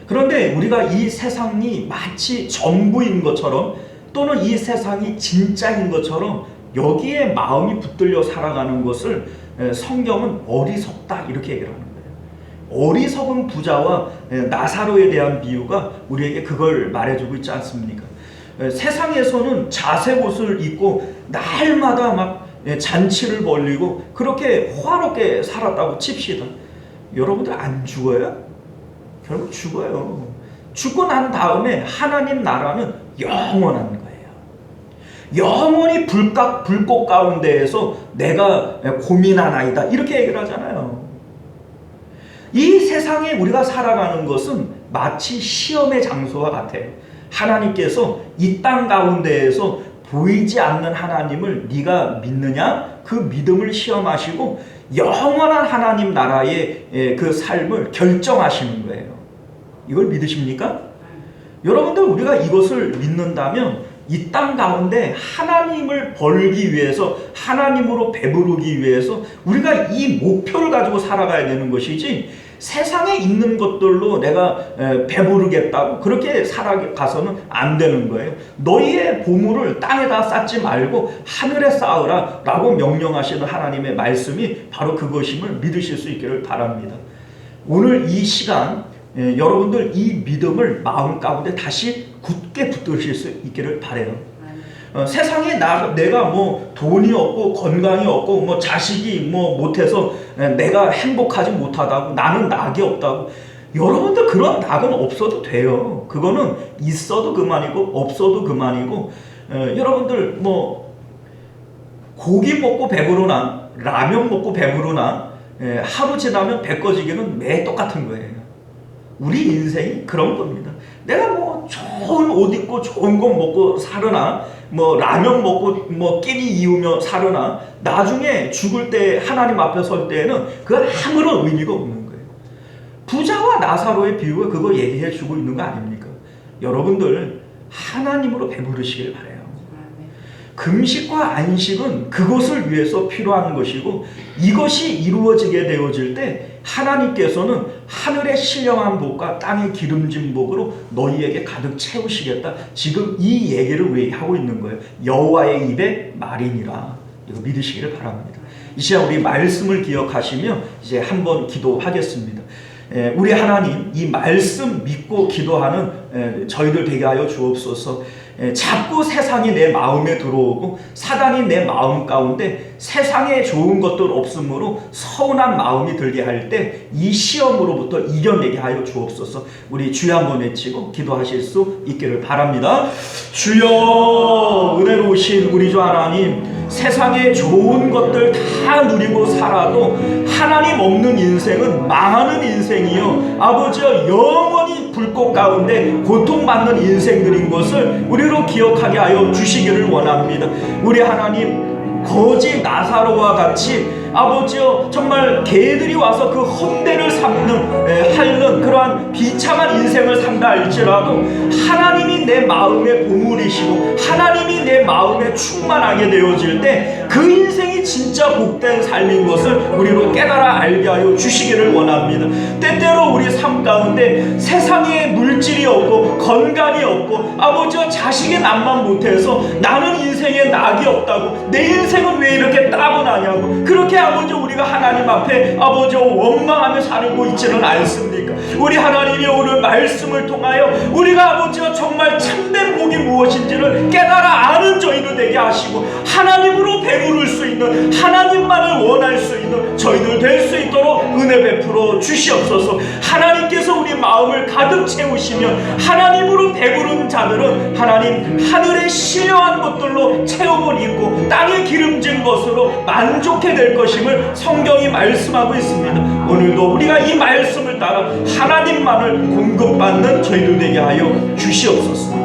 그런데 우리가 이 세상이 마치 전부인 것처럼, 또는 이 세상이 진짜인 것처럼 여기에 마음이 붙들려 살아가는 것을 성경은 어리석다 이렇게 얘기를 하는 거예요. 어리석은 부자와 나사로에 대한 비유가 우리에게 그걸 말해주고 있지 않습니까? 세상에서는 자색 옷을 입고 날마다 막 잔치를 벌리고 그렇게 호화롭게 살았다고 칩시다. 여러분들 안 죽어요? 결국 죽어요. 죽고 난 다음에 하나님 나라는 영원한 거예요. 영원히 불꽃 가운데에서 내가 고민하나이다 이렇게 얘기를 하잖아요. 이 세상에 우리가 살아가는 것은 마치 시험의 장소와 같아요. 하나님께서 이 땅 가운데에서 보이지 않는 하나님을 네가 믿느냐? 그 믿음을 시험하시고 영원한 하나님 나라의 그 삶을 결정하시는 거예요. 이걸 믿으십니까? 여러분들, 우리가 이것을 믿는다면 이 땅 가운데 하나님을 벌기 위해서, 하나님으로 배부르기 위해서 우리가 이 목표를 가지고 살아가야 되는 것이지, 세상에 있는 것들로 내가 배부르겠다고 그렇게 살아가서는 안 되는 거예요. 너희의 보물을 땅에다 쌓지 말고 하늘에 쌓으라 라고 명령하시는 하나님의 말씀이 바로 그것임을 믿으실 수 있기를 바랍니다. 오늘 이 시간 여러분들 이 믿음을 마음 가운데 다시 굳게 붙드실 수 있기를 바라요. 세상에 내가 뭐 돈이 없고 건강이 없고 뭐 자식이 뭐 못해서 내가 행복하지 못하다고, 나는 낙이 없다고, 여러분들 그런 낙은 없어도 돼요. 그거는 있어도 그만이고 없어도 그만이고, 여러분들 뭐 고기 먹고 배부르나 라면 먹고 배부르나 하루 지나면 배 꺼지기는 매 똑같은 거예요. 우리 인생이 그런 겁니다. 내가 뭐 좋은 옷 입고 좋은 거 먹고 살으나, 뭐 라면 먹고 뭐 끼니 이으며 살으나, 나중에 죽을 때 하나님 앞에 설 때에는 그 아무런 의미가 없는 거예요. 부자와 나사로의 비유가 그거 얘기해 주고 있는 거 아닙니까? 여러분들, 하나님으로 배부르시길 바라요. 금식과 안식은 그것을 위해서 필요한 것이고, 이것이 이루어지게 되어질 때 하나님께서는 하늘의 신령한 복과 땅의 기름진 복으로 너희에게 가득 채우시겠다. 지금 이 얘기를 우리에게 하고 있는 거예요. 여호와의 입에 말이니라. 이거 믿으시기를 바랍니다. 이 시간 우리 말씀을 기억하시며 이제 한번 기도하겠습니다. 우리 하나님, 이 말씀 믿고 기도하는 저희들 되게 하여 주옵소서. 자꾸 세상이 내 마음에 들어오고 사단이 내 마음 가운데 세상에 좋은 것들 없으므로 서운한 마음이 들게 할 때 이 시험으로부터 이겨내게 하여 주옵소서. 우리 주여 한번 외치고 기도하실 수 있기를 바랍니다. 주여, 은혜로우신 우리 주 하나님, 세상에 좋은 것들 다 누리고 살아도 하나님 없는 인생은 망하는 인생이요, 아버지여, 영원히 불꽃 가운데 고통받는 인생들인 것을 우리로 기억하게 하여 주시기를 원합니다. 우리 하나님, 거지 나사로와 같이 아버지여, 정말 개들이 와서 그 헛되를 핥는 그러한 비참한 인생을 산다 할지라도 하나님이 내 마음의 보물이시고 하나님이 내 마음에 충만하게 되어질 때 그 인생이 진짜 복된 삶인 것을 우리로 깨달아 알게 하여 주시기를 원합니다. 때때로 우리 삶 가운데 세상에 물질이 없고 건강이 없고 아버지와 자식의 낭만 못해서 나는 인생에 낙이 없다고, 내 인생은 왜 이렇게 따분하냐고 그렇게 아버지 우리가 하나님 앞에 아버지 원망하며 살고 있지는 않습니까? 우리 하나님이 오늘 말씀을 통하여 우리가 아버지가 정말 참된 복이 무엇인지를 깨달아 아는 저희들 되게 하시고 하나님으로 배부를 수 있는, 하나님만을 원할 수 있는 저희들 될 수 있도록 은혜 베풀어 주시옵소서. 하나님께서 우리 마음을 가득 채우시면 하나님으로 배부른 자들은 하나님 하늘의 신령한 것들로 체험을 입고 땅에 기름진 것으로 만족해 될 것임을 성경이 말씀하고 있습니다. 오늘도 우리가 이 말씀을 따라 하나님만을 공급받는 저희들 되게 하여 주시옵소서.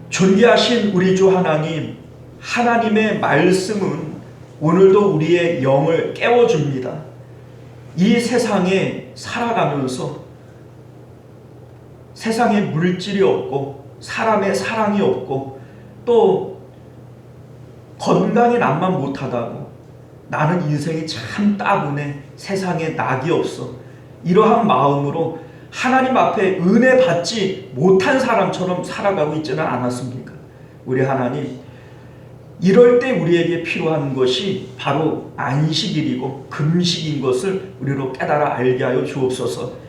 존귀하신 우리 주 하나님, 하나님의 말씀은 오늘도 우리의 영을 깨워줍니다. 이 세상에 살아가면서 세상에 물질이 없고 사람의 사랑이 없고 또 건강에 남만 못하다고 나는 인생이 참 따분해, 세상에 낙이 없어, 이러한 마음으로 하나님 앞에 은혜 받지 못한 사람처럼 살아가고 있지는 않았습니까? 우리 하나님, 이럴 때 우리에게 필요한 것이 바로 안식일이고 금식인 것을 우리로 깨달아 알게 하여 주옵소서.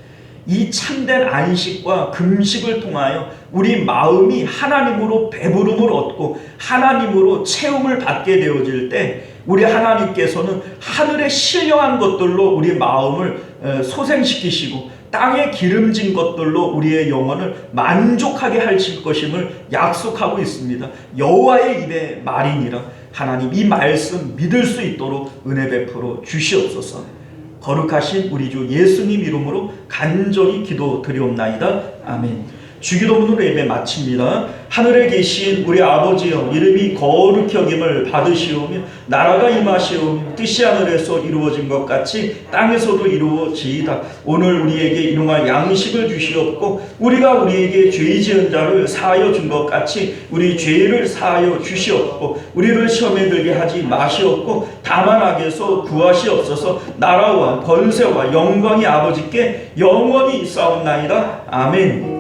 이 참된 안식과 금식을 통하여 우리 마음이 하나님으로 배부름을 얻고 하나님으로 체험을 받게 되어질 때 우리 하나님께서는 하늘의 신령한 것들로 우리 마음을 소생시키시고 땅에 기름진 것들로 우리의 영혼을 만족하게 하실 것임을 약속하고 있습니다. 여호와의 입의 말이니라. 하나님, 이 말씀 믿을 수 있도록 은혜 베풀어 주시옵소서. 거룩하신 우리 주 예수님 이름으로 간절히 기도드리옵나이다. 아멘. 주기도문으로 예배 마칩니다. 하늘에 계신 우리 아버지여, 이름이 거룩히 여김을 받으시오며 나라가 임하시오며 뜻이 하늘에서 이루어진 것 같이 땅에서도 이루어지이다. 오늘 우리에게 일용할 양식을 주시옵고 우리가 우리에게 죄 지은 자를 사하여 준 것 같이 우리 죄를 사하여 주시옵고 우리를 시험에 들게 하지 마시옵고 다만 악에서 구하시옵소서. 나라와 번세와 영광이 아버지께 영원히 있사옵나이다. 아멘.